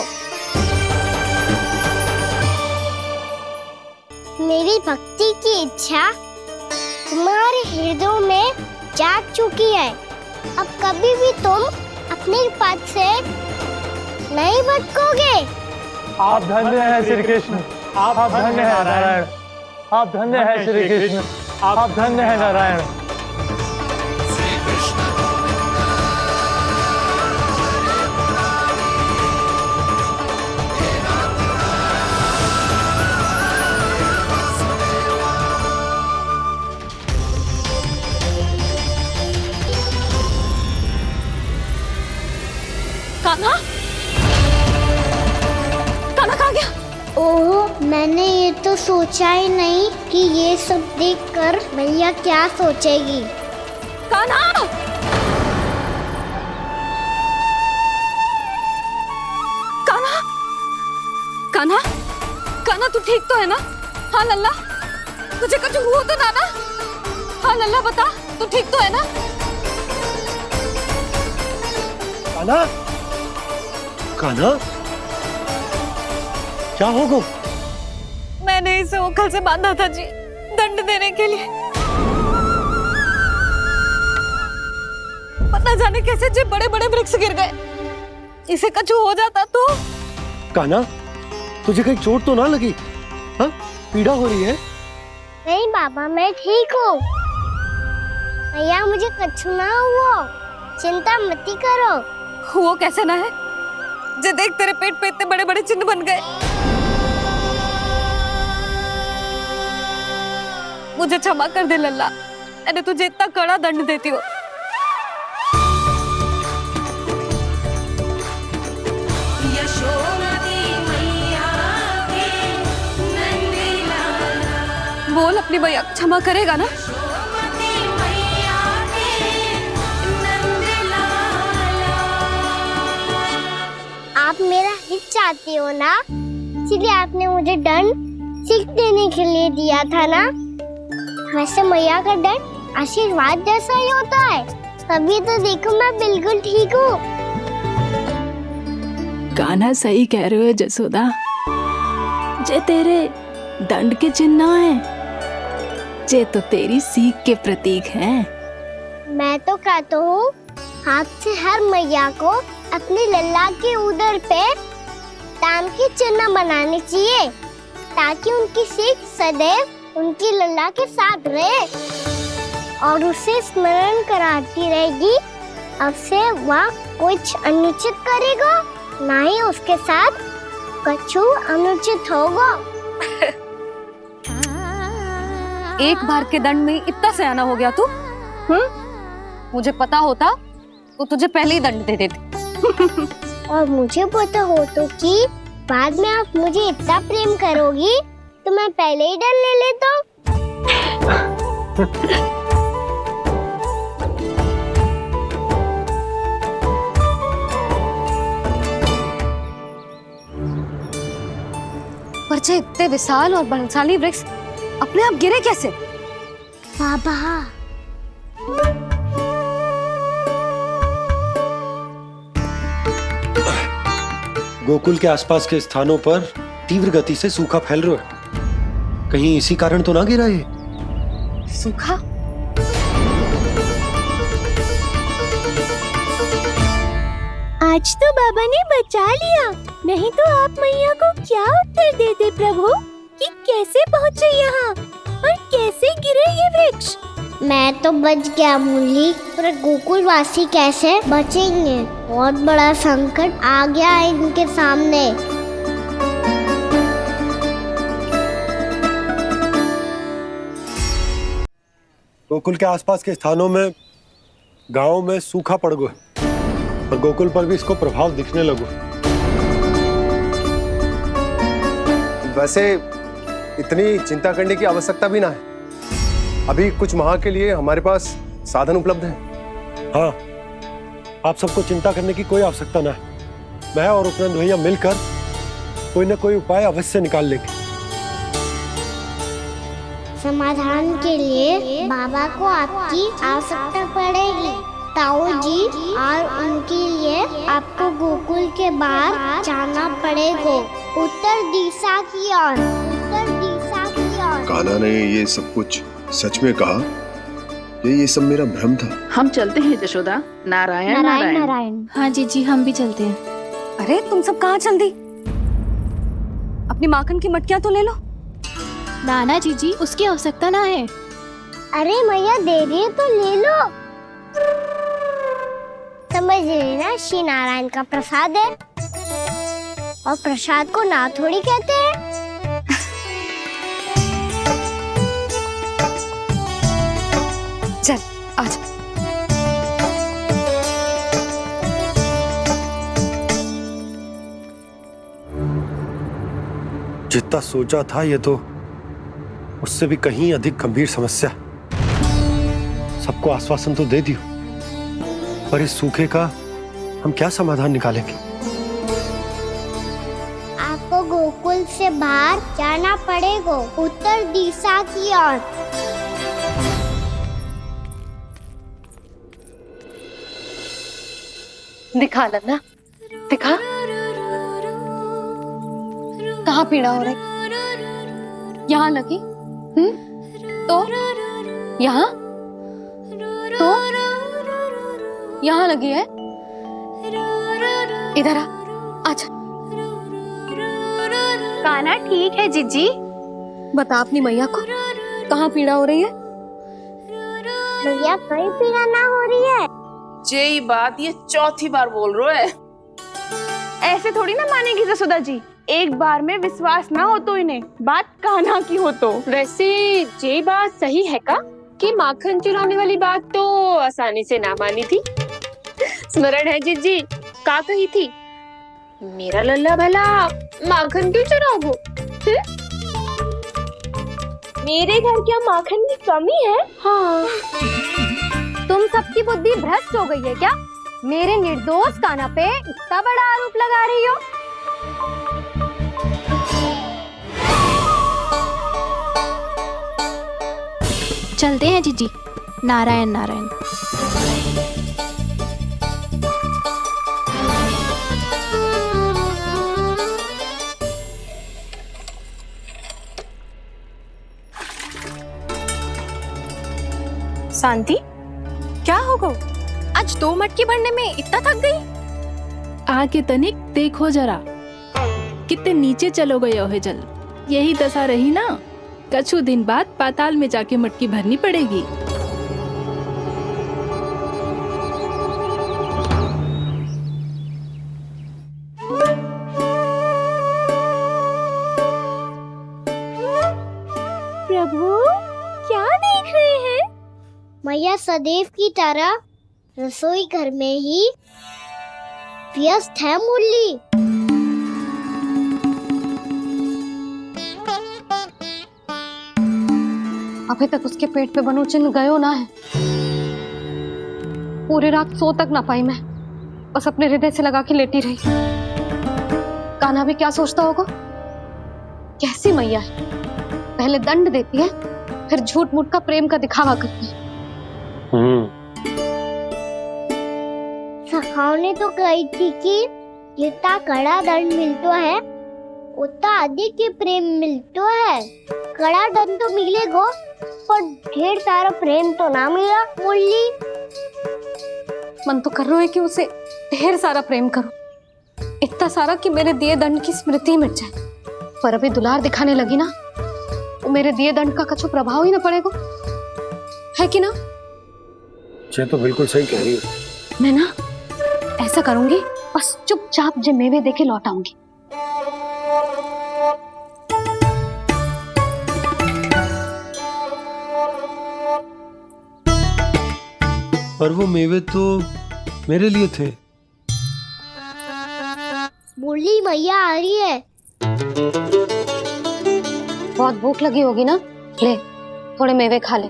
मेरी भक्ति की इच्छा तुम्हारे हृदय में जाग चुकी है। अब कभी भी तुम अपने पद से नहीं भटकोगे। आप धन्य हैं श्री कृष्ण, आप धन्य हैं नारायण, आप धन्य हैं श्री कृष्ण, आप धन्य हैं नारायण। कान्हा, कान्हा कहाँ गया? ओह, मैंने ये तो सोचा ही नहीं कि ये सब देखकर मैया क्या सोचेगी। कान्हा, कान्हा, कान्हा, कान्हा तू ठीक तो है ना? हाँ लल्ला, तुझे कुछ हुआ तो ना? हाँ लल्ला बता, तू ठीक तो है ना? कान्हा, कान्हा, क्या होगा? मैंने इसे ओखल से बांधा था जी, दंड देने के लिए। पता जाने कैसे जो बड़े बड़े वृक्ष गिर गए, इसे कुछ हो जाता तो। कान्हा, तुझे कहीं चोट तो ना लगी? हाँ, पीड़ा हो रही है? नहीं बाबा, मैं ठीक हूँ। भैया मुझे कुछ ना हुआ, चिंता मत करो। वो कैसे ना है? जे देख तेरे पेट पे इतने बड़े बड़े चिन्ह बन गए। मुझे क्षमा कर दे लल्ला, मैंने तुझे इतना कड़ा दंड देती हूँ। बोल, अपनी भैया क्षमा करेगा ना? आप मेरा हित चाहती हो ना, इसलिए आपने मुझे दंड सीख देने के लिए दिया था ना। वैसे मैया का दंड आशीर्वाद जैसा ही होता है, तभी तो देखो मैं बिल्कुल ठीक हूँ। कान्हा सही कह रहे हो जसोदा, जे तेरे दंड के चिन्ह है, जे तो तेरी सीख के प्रतीक हैं। मैं तो कहता हूँ, हाथ से हर मैया को अपनी लल्ला के उदर पे ताम की चिन्ह बनानी चाहिए, ताकि उनकी सीख सदैव उनकी लल्ला के साथ रहे और उसे स्मरण कराती रहेगी। अब से वह कुछ अनुचित करेगा, ना ही उसके साथ कुछ अनुचित होगा। एक बार के दंड में इतना सयाना हो गया तू? मुझे पता होता तो तुझे पहले ही दंड दे देती। और मुझे पता हो तो कि बाद में आप मुझे इतना प्रेम करोगी तो मैं पहले ही दंड ले लेता। पर जे इतने विशाल और बलशाली वृक्ष अपने आप गिरे कैसे? बाबा, गोकुल के आसपास के स्थानों पर तीव्र गति से सूखा फैल रहा है। कहीं इसी कारण तो ना गिरा ये? सूखा? आज तो बाबा ने बचा लिया, नहीं तो आप मैया को क्या उत्तर देते प्रभु कि कैसे पहुँचे यहाँ और कैसे गिरे ये वृक्ष। मैं तो बच गया मुरली, पर गोकुल वासी कैसे बचेंगे? बहुत बड़ा संकट आ गया है इनके सामने। गोकुल के आसपास के स्थानों में, गांवों में सूखा पड़ गया और गोकुल पर भी इसको प्रभाव दिखने लगो। वैसे इतनी चिंता करने की आवश्यकता भी ना है। अभी कुछ माह के लिए हमारे पास साधन उपलब्ध है। हाँ, आप सबको चिंता करने की कोई आवश्यकता ना है। मैं और उपनंद भैया मिलकर कोई न कोई उपाय अवश्य निकाल लेंगे। समाधान के लिए बाबा को आपकी आवश्यकता पड़ेगी। ताऊ जी और उनके लिए आपको गोकुल के बाहर जाना पड़ेगा, उत्तर दिशा की ओर। उत्तर दिशा की ओर। कान्हा ने ये सब कुछ सच में कहा? ये सब मेरा भ्रम था? हम चलते हैं जशोदा। नारायण नारायण नारायण। हाँ जीजी, हम भी चलते हैं। अरे तुम सब कहाँ चल दी? अपनी माखन की मटकियाँ तो ले लो। नाना जीजी, उसकी आवश्यकता ना है। अरे मैया दे रही है तो ले लो। समझ लेना, श्री नारायण का प्रसाद है और प्रसाद को ना थोड़ी कहते हैं। चल आज। जितना सोचा था ये तो उससे भी कहीं अधिक गंभीर समस्या। सबको आश्वासन तो दे दियो, पर इस सूखे का हम क्या समाधान निकालेंगे? आपको गोकुल से बाहर जाना पड़ेगा, उत्तर दिशा की ओर। दिखा लन्ना, दिखा। कहाँ पीड़ा हो रही? यहाँ लगी? तो यहाँ? तो यहाँ लगी है? इधर आ, आजा। कान्हा ठीक है जीजी। बता अपनी मैया को कहाँ पीड़ा हो रही है? मैया कहीं पीड़ा ना हो रही है। यही बात ये चौथी बार बोल रहे है। ऐसे थोड़ी ना मानेगी जसोदा जी, एक बार में विश्वास ना हो तो इन्हें, बात कान्हा की हो तो। वैसे ये बात सही है का कि माखन चुराने वाली बात तो आसानी से ना मानी थी। स्मरण है जीजी का कही थी, मेरा लल्ला भला माखन क्यों चुराओगे? मेरे घर क्या माखन की कमी है? हाँ। तुम सबकी बुद्धि भ्रष्ट हो गई है क्या? मेरे निर्दोष कान्हा पे इतना बड़ा आरोप लगा रही हो? चलते हैं जीजी। नारायण नारायण। शांति, क्या होगा? आज 2 मटकी भरने में इतना थक गई? आके तनिक देखो जरा, कितने नीचे चलो गए हो जल। यही दशा रही ना, कछु दिन बाद पाताल में जाके मटकी भरनी पड़ेगी। प्रभु, क्या देख रहे हैं? मैया सदैव की तरह रसोई घर में ही व्यस्त है मुरली। अभी तक उसके पेट पे बनो चिन्ह गयो ना है। पूरी रात सो तक ना पाई मैं, बस अपने हृदय से लगा के लेटी रही। कान्हा भी क्या सोचता होगा? कैसी मैया है, पहले दंड देती है फिर झूठ मूठ का प्रेम का दिखावा करती है। सखाओं ने तो कही थी कि जितना कड़ा दंड मिलता है उतना अधिक ही प्रेम मिलता है। कड़ा दंड तो मिलेगा पर ढेर सारा प्रेम तो ना मिला मुरली। मन तो कर रहा है कि उसे ढेर सारा प्रेम करूं, इतना सारा कि मेरे दिए दंड की स्मृति मिट जाए। पर अभी दुलार दिखाने लगी ना, वो मेरे दिए दंड का कछु प्रभाव ही ना पड़ेगा, है कि ना? ये तो बिल्कुल सही कह रही हो। मैं ना ऐसा करूंगी, बस चुपचाप जे मेवे देके लौट आऊंगी। पर वो मेवे तो मेरे लिए थे। मुरली मैया आ रही है। बहुत भूख लगी होगी ना, ले थोड़े मेवे खा ले।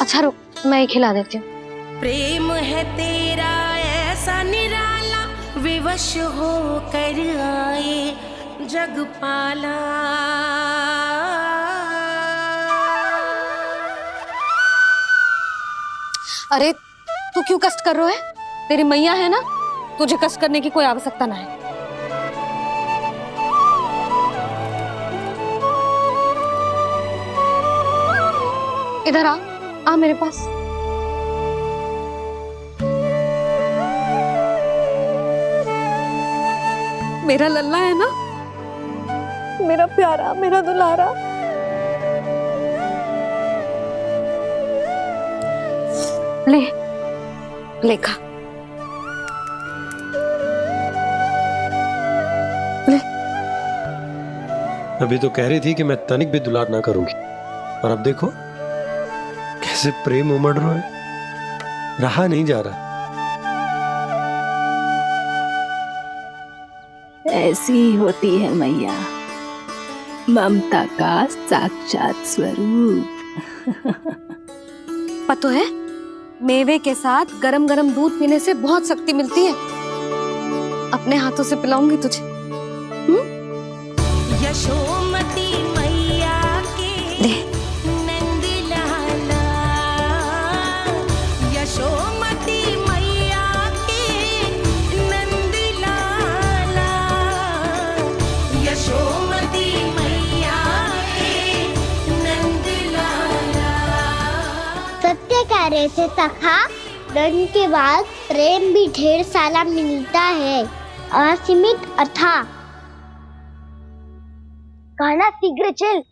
अच्छा रुक, मैं ही खिला देती हूँ। प्रेम है तेरा ऐसा निराला, विवश हो कर आए जगपाला। अरे तू क्यों कष्ट कर रहा है? तेरी मैया है ना, तुझे कष्ट करने की कोई आवश्यकता ना है। इधर आ मेरे पास। मेरा लल्ला है ना, मेरा प्यारा, मेरा दुलारा। ले ले खा, ले। अभी तो कह रही थी कि मैं तनिक भी दुलार ना करूंगी, और अब देखो कैसे प्रेम उमड़ रहा है, रहा नहीं जा रहा। ऐसी ही होती है मैया, ममता का साक्षात स्वरूप। पता है, मेवे के साथ गरम गरम दूध पीने से बहुत शक्ति मिलती है। अपने हाथों से पिलाऊंगी तुझे। यशोमती मैया के नंद लाला, यशोमती मैया के नंद लाला, यशोमती मैया के नंद लाला। सत्य कह रहे थे सखा, धन के बाद प्रेम भी ढेर सारा मिलता है, असीमित अथाह। कान्हा शीघ्र चल,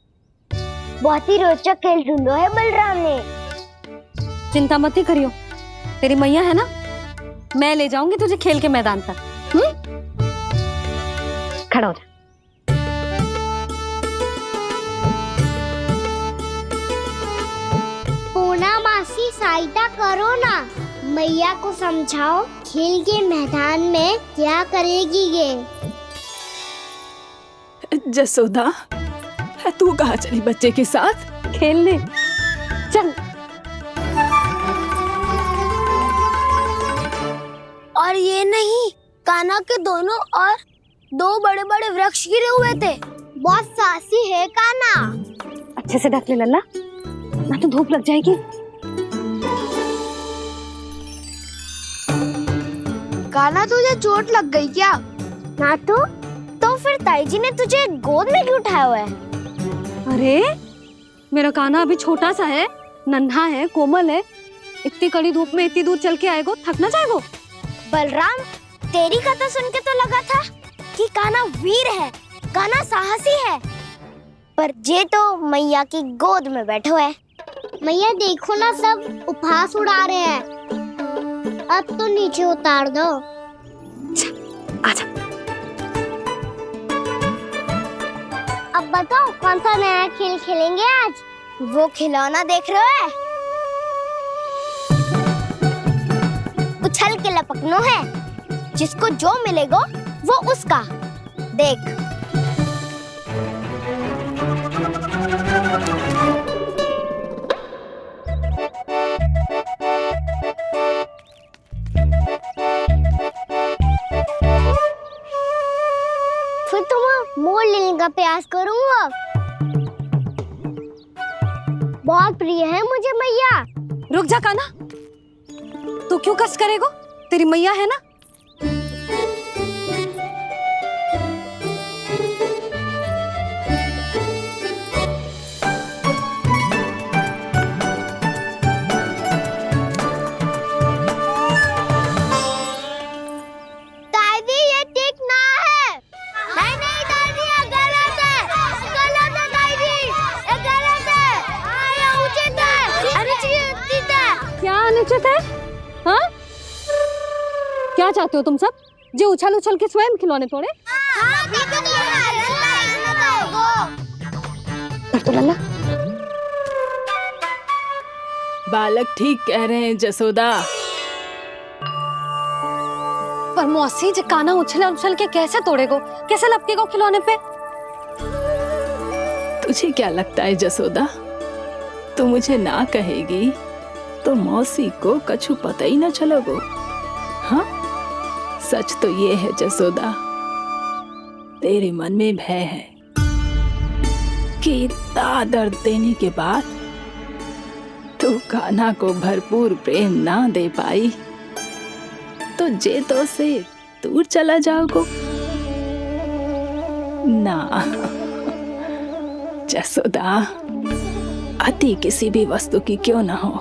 बहुत ही रोचक खेल ढूंढो है बलराम ने। चिंता मत ही करियो, तेरी मैया है ना, मैं ले जाऊंगी तुझे खेल के मैदान तक। खड़ा हो जा। पूना मासी सहायता करो ना, मैया को समझाओ खेल के मैदान में क्या करेगी ये। जसोदा, तू कहाँ चली बच्चे के साथ? खेलने चल। और ये नहीं, कान्हा के दोनों और दो बड़े बड़े वृक्ष गिरे हुए थे। बहुत साहसी है कान्हा। अच्छे से ढक ले लल्ला, ना तो धूप लग जाएगी। कान्हा तुझे चोट लग गई क्या? ना तो फिर ताई जी ने तुझे गोद में क्यों उठाया हुआ है? अरे मेरा कान्हा अभी छोटा सा है, नन्हा है, कोमल है। इतनी कड़ी धूप में इतनी दूर चल के आएगो, थक ना जाएगो। बलराम, तेरी कथा सुन के तो लगा था कि कान्हा वीर है, कान्हा साहसी है, पर जे तो मैया की गोद में बैठो है। मैया देखो ना, सब उपहास उड़ा रहे हैं। अब तो नीचे उतार दो। आजा। अब बताओ कौन सा नया खेल खेलेंगे आज? वो खिलौना देख रहे हो? उछल के लपकनो है, जिसको जो मिलेगा वो उसका। देख। फिर तुम मोड़ लेने का प्रयास करूंगा। बहुत प्रिय है मुझे मैया। रुक जा कान्हा, तू क्यों कष्ट करेगो? तेरी मैया है ना। दादी ये ठीक ना है। नहीं नहीं दादी, ये गलत है, गलत है दादी, ये गलत है, ये उचित है, अनुचित है। क्या अनुचित है? हाँ? क्या चाहते हो तुम सब? जो उछल उछल के स्वयं खिलौने तोड़े? तो लल्ला, बालक ठीक कह रहे हैं जसोदा। पर मौसी, जो कान्हा उछल उछल के कैसे तोड़ेगो, कैसे लपकेगो खिलौने पे? तुझे क्या लगता है जसोदा, तू मुझे ना कहेगी तो मौसी को कछु पता ही ना चलोगो। हाँ, सच तो ये है जसोदा, तेरे मन में भय है कि इतना दर्द देने के बाद तू कान्हा को भरपूर प्रेम ना दे पाई तो जेतो से दूर चला जाओगो ना। जसोदा, अति किसी भी वस्तु की क्यों ना हो,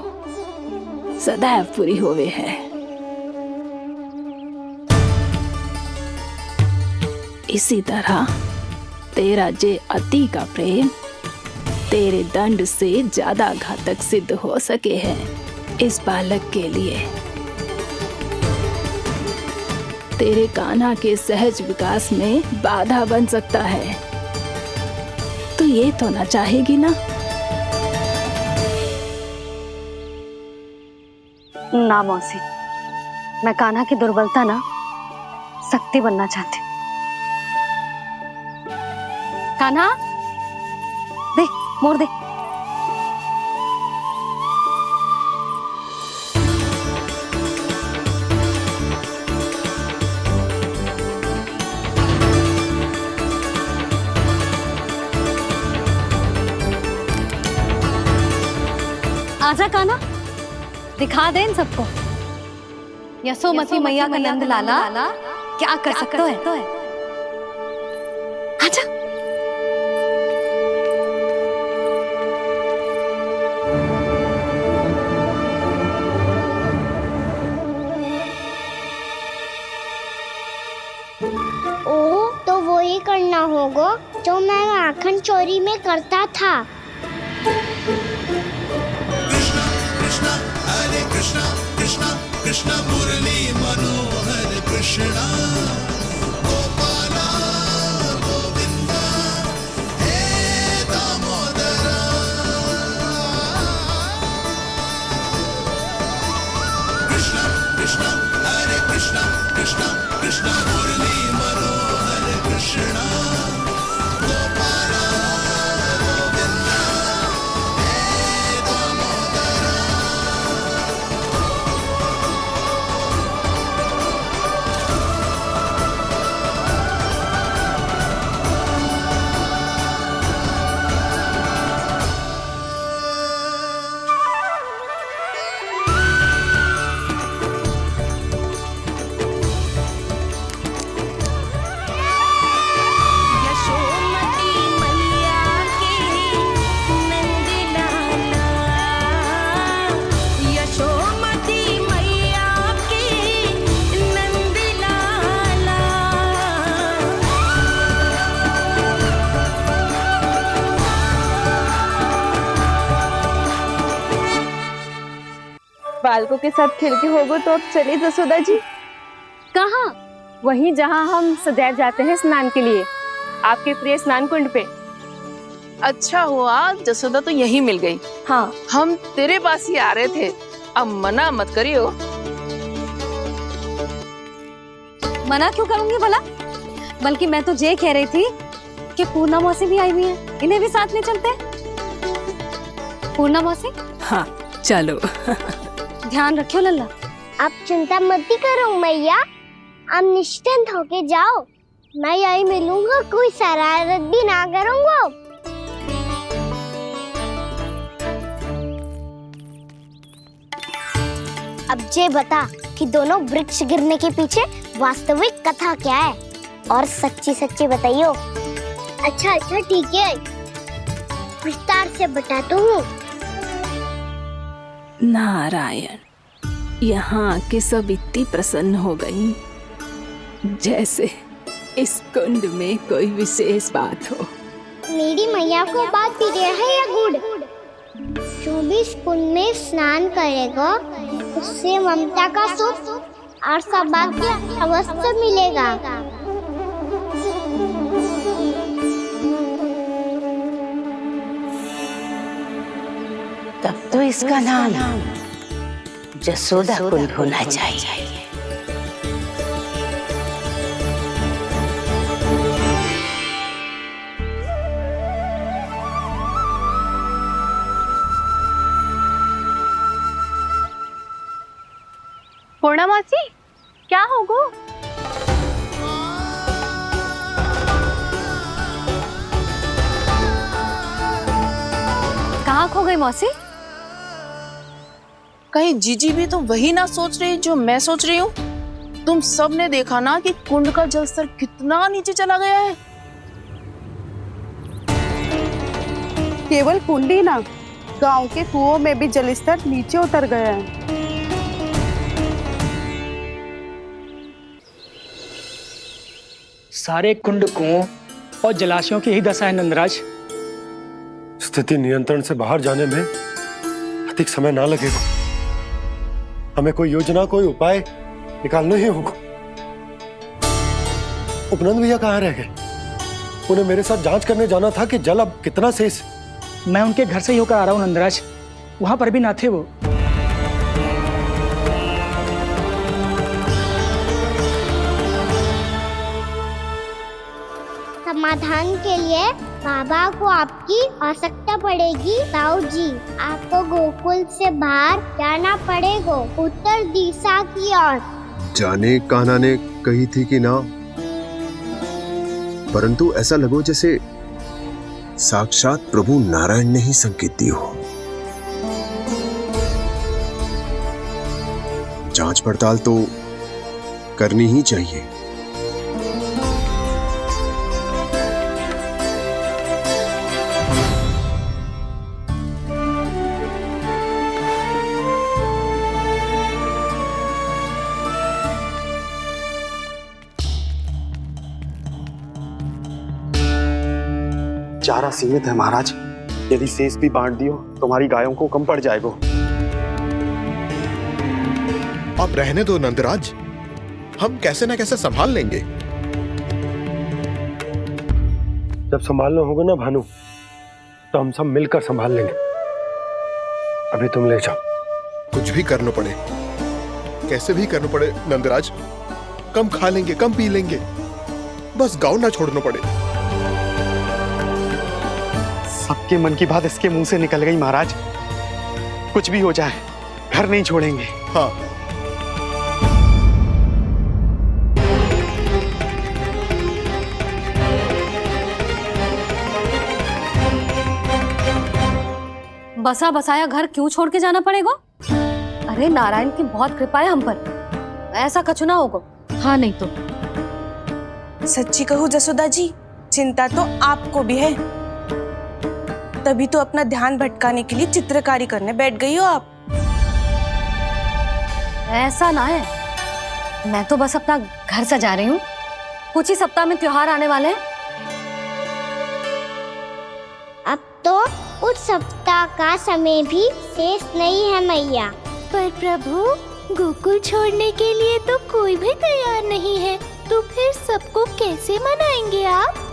सदैव पूरी होवे है। इसी तरह तेरा जे अति का प्रेम तेरे दंड से ज्यादा घातक सिद्ध हो सके है इस बालक के लिए। तेरे कान्हा के सहज विकास में बाधा बन सकता है, तो ये तो ना चाहेगी ना? ना मौसी, मैं कान्हा की दुर्बलता ना शक्ति बनना चाहती हूँ। कान्हा, दे मोर दे। आजा कान्हा, दिखा दे इन सबको यशोमती मैया का नंद लाला क्या कर सकता है। आजा। ओह, तो वो ही करना होगा जो मैं माखन चोरी में करता था। कृष्णा कृष्णा कृष्णा मुरली मनोहर कृष्णा गोपाला गोविंदा हे दामोदरा। कृष्णा कृष्णा हरे कृष्णा कृष्णा कृष्णा मुरली मनोहर कृष्णा गोपाला गोविंदा हे दामोदरा। यशोमती मैया के नंद लाला, यशोमती मैया के नंद लाला। बालकों के साथ खेल के होगो तो अब चलिए जसोदा जी। कहाँ? वहीं जहाँ हम सदैव जाते हैं स्नान के लिए, आपके प्रिय स्नान कुंड पे। अच्छा हुआ जसोदा तो यहीं मिल गई। हाँ, हम तेरे पास ही आ रहे थे, अब मना मत करियो। मना क्यों करूंगी भला? बल्कि मैं तो ये कह रही थी कि पूर्णा मौसी भी आई हुई है, इन्हें भी साथ में चलते हैं। पूर्णा मौसी, हाँ चलो। ध्यान रखियो लल्ला। आप चिंता मत करो मैया, आप निश्चिंत होके जाओ, मैं यही मिलूंगा, कोई शरारत भी ना करूंगा। अब ये बता कि दोनों वृक्ष गिरने के पीछे वास्तविक कथा क्या है, और सच्ची सच्ची बताइयो। अच्छा अच्छा ठीक है, विस्तार से बताता हूँ। नारायण, यहाँ के सब इतनी प्रसन्न हो गई जैसे इस कुंड में कोई विशेष बात हो। मेरी मैया को बात प्रिय है या गुड़? जो भी इस कुंड में स्नान करेगा उससे ममता का सुख और सौभाग्य अवश्य मिलेगा। तब तो इसका नाम जसोदा कुंड होना चाहिए। पूर्णा मौसी, क्या होगो? कहाँ खो गई मौसी? कहीं जीजी भी तो वही ना सोच रही जो मैं सोच रही हूँ। तुम सब ने देखा ना कि कुंड का जलस्तर कितना नीचे चला गया है। केवल कुंड ही ना, गांव के कुओं में भी जलस्तर नीचे उतर गया है। सारे कुंड, कुओं और जलाशयों की ही दशा है नंदराज। स्थिति नियंत्रण से बाहर जाने में अधिक समय ना लगेगा। हमें कोई योजना, कोई उपाय निकालना ही होगा। उपनंद भैया कहाँ रह गए? उन्हें मेरे साथ जांच करने जाना था कि जल अब कितना शेष। मैं उनके घर से ही होकर आ रहा हूँ नंदराज, वहां पर भी ना थे वो। समाधान के लिए बाबा को आपकी आवश्यकता पड़ेगी। ताऊ जी, आपको गोकुल से बाहर जाना पड़ेगा, उत्तर दिशा की ओर। जाने कान्हा ने कही थी कि ना, परंतु ऐसा लगो जैसे साक्षात प्रभु नारायण ने ही संकेत दी हो। जांच पड़ताल तो करनी ही चाहिए। चारा सीमित है महाराज, यदि शेष भी बांट दियो तो हमारी गायों को कम पड़ जाएगा। अब रहने दो नंदराज, हम कैसे न कैसे संभाल लेंगे। जब संभालना होगा ना भानु, तो हम सब मिलकर संभाल लेंगे। अभी तुम ले जाओ। कुछ भी करना पड़े, कैसे भी करना पड़े नंदराज, कम खा लेंगे, कम पी लेंगे, बस गांव ना छोड़ना पड़े। सबके मन की बात इसके मुंह से निकल गई महाराज। कुछ भी हो जाए, घर नहीं छोड़ेंगे। हाँ, बसा बसाया घर क्यों छोड़ के जाना पड़ेगा? अरे नारायण की बहुत कृपा है हम पर, ऐसा कछु ना होगा। हाँ नहीं तो सच्ची कहूँ जसोदा जी, चिंता तो आपको भी है, तभी तो अपना ध्यान भटकाने के लिए चित्रकारी करने बैठ गई हो आप। ऐसा ना है, मैं तो बस अपना घर सजा रही हूँ। कुछ ही सप्ताह में त्योहार आने वाले हैं। अब तो उस सप्ताह का समय भी शेष नहीं है मैया। पर प्रभु, गोकुल छोड़ने के लिए तो कोई भी तैयार नहीं है, तो फिर सबको कैसे मनाएंगे आप?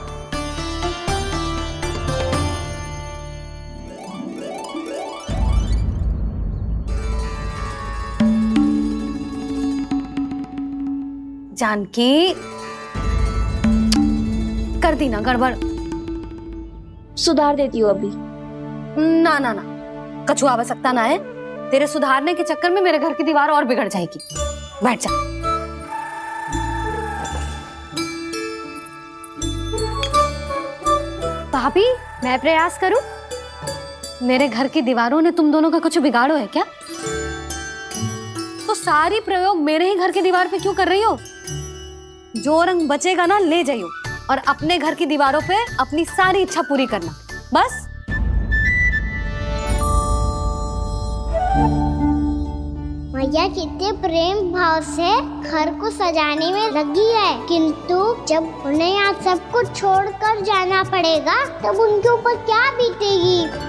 जानकी, कर दी ना गड़बड़। सुधार देती हूँ अभी। ना ना ना, कछु आवश्यकता ना है। तेरे सुधारने के चक्कर में मेरे घर की दीवार और बिगड़ जाएगी। बैठ जा। भाभी, मैं प्रयास करूं? मेरे घर की दीवारों ने तुम दोनों का कुछ बिगाड़ो है क्या? तो सारी प्रयोग मेरे ही घर की दीवार पे क्यों कर रही हो? जो रंग बचेगा ना ले जाइयो, और अपने घर की दीवारों पे अपनी सारी इच्छा पूरी करना, बस। मैया कितने प्रेम भाव से घर को सजाने में लगी है, किंतु जब उन्हें यहाँ सब कुछ छोड़कर जाना पड़ेगा तब उनके ऊपर क्या बीतेगी?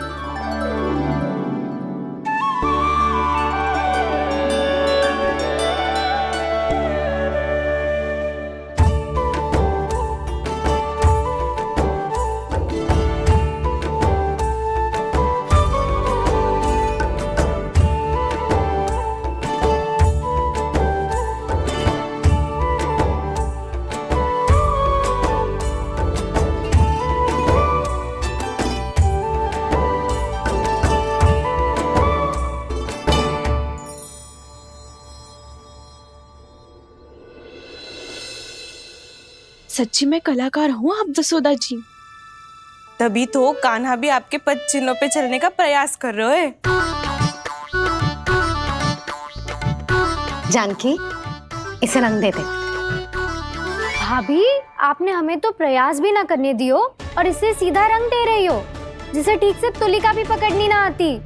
सच्ची में कलाकार हूँ आप जसोदा जी, तभी तो कान्हा भी आपके पद चिन्हों पे चलने का प्रयास कर रहे हैं। जानकी, इसे रंग देते। भाभी, आपने हमें तो प्रयास भी ना करने दियो और इसे सीधा रंग दे रही हो, जिसे ठीक से तुलिका भी पकड़नी ना आती।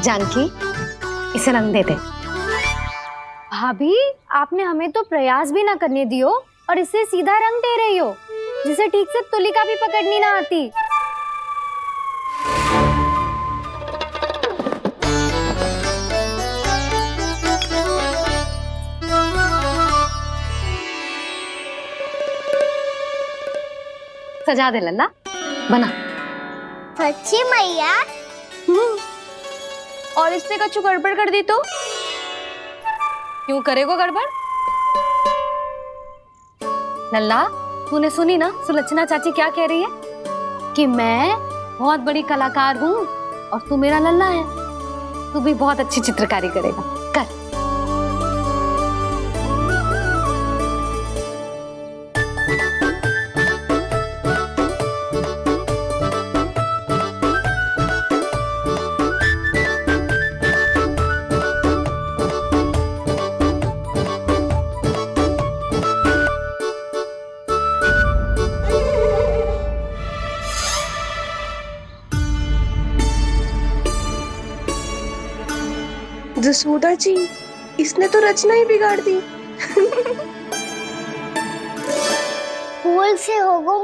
जानकी, इसे रंग देते। भाभी, आपने हमें तो प्रयास भी ना करने दियो और इसे सीधा रंग दे रही हो, जिसे ठीक से तुलिका भी पकड़नी ना आती। सजा दे लल्ला, बना। सच्ची मैया, और इसने कछु गड़बड़ कर दी तो? क्यों करेगो गड़बड़? लल्ला, तूने सुनी ना सुलक्षणा चाची क्या कह रही है? कि मैं बहुत बड़ी कलाकार हूँ और तू मेरा लल्ला है, तू भी बहुत अच्छी चित्रकारी करेगा, कर। जसोदा जी, इसने तो रचना ही बिगाड़ दी। फूल से होगो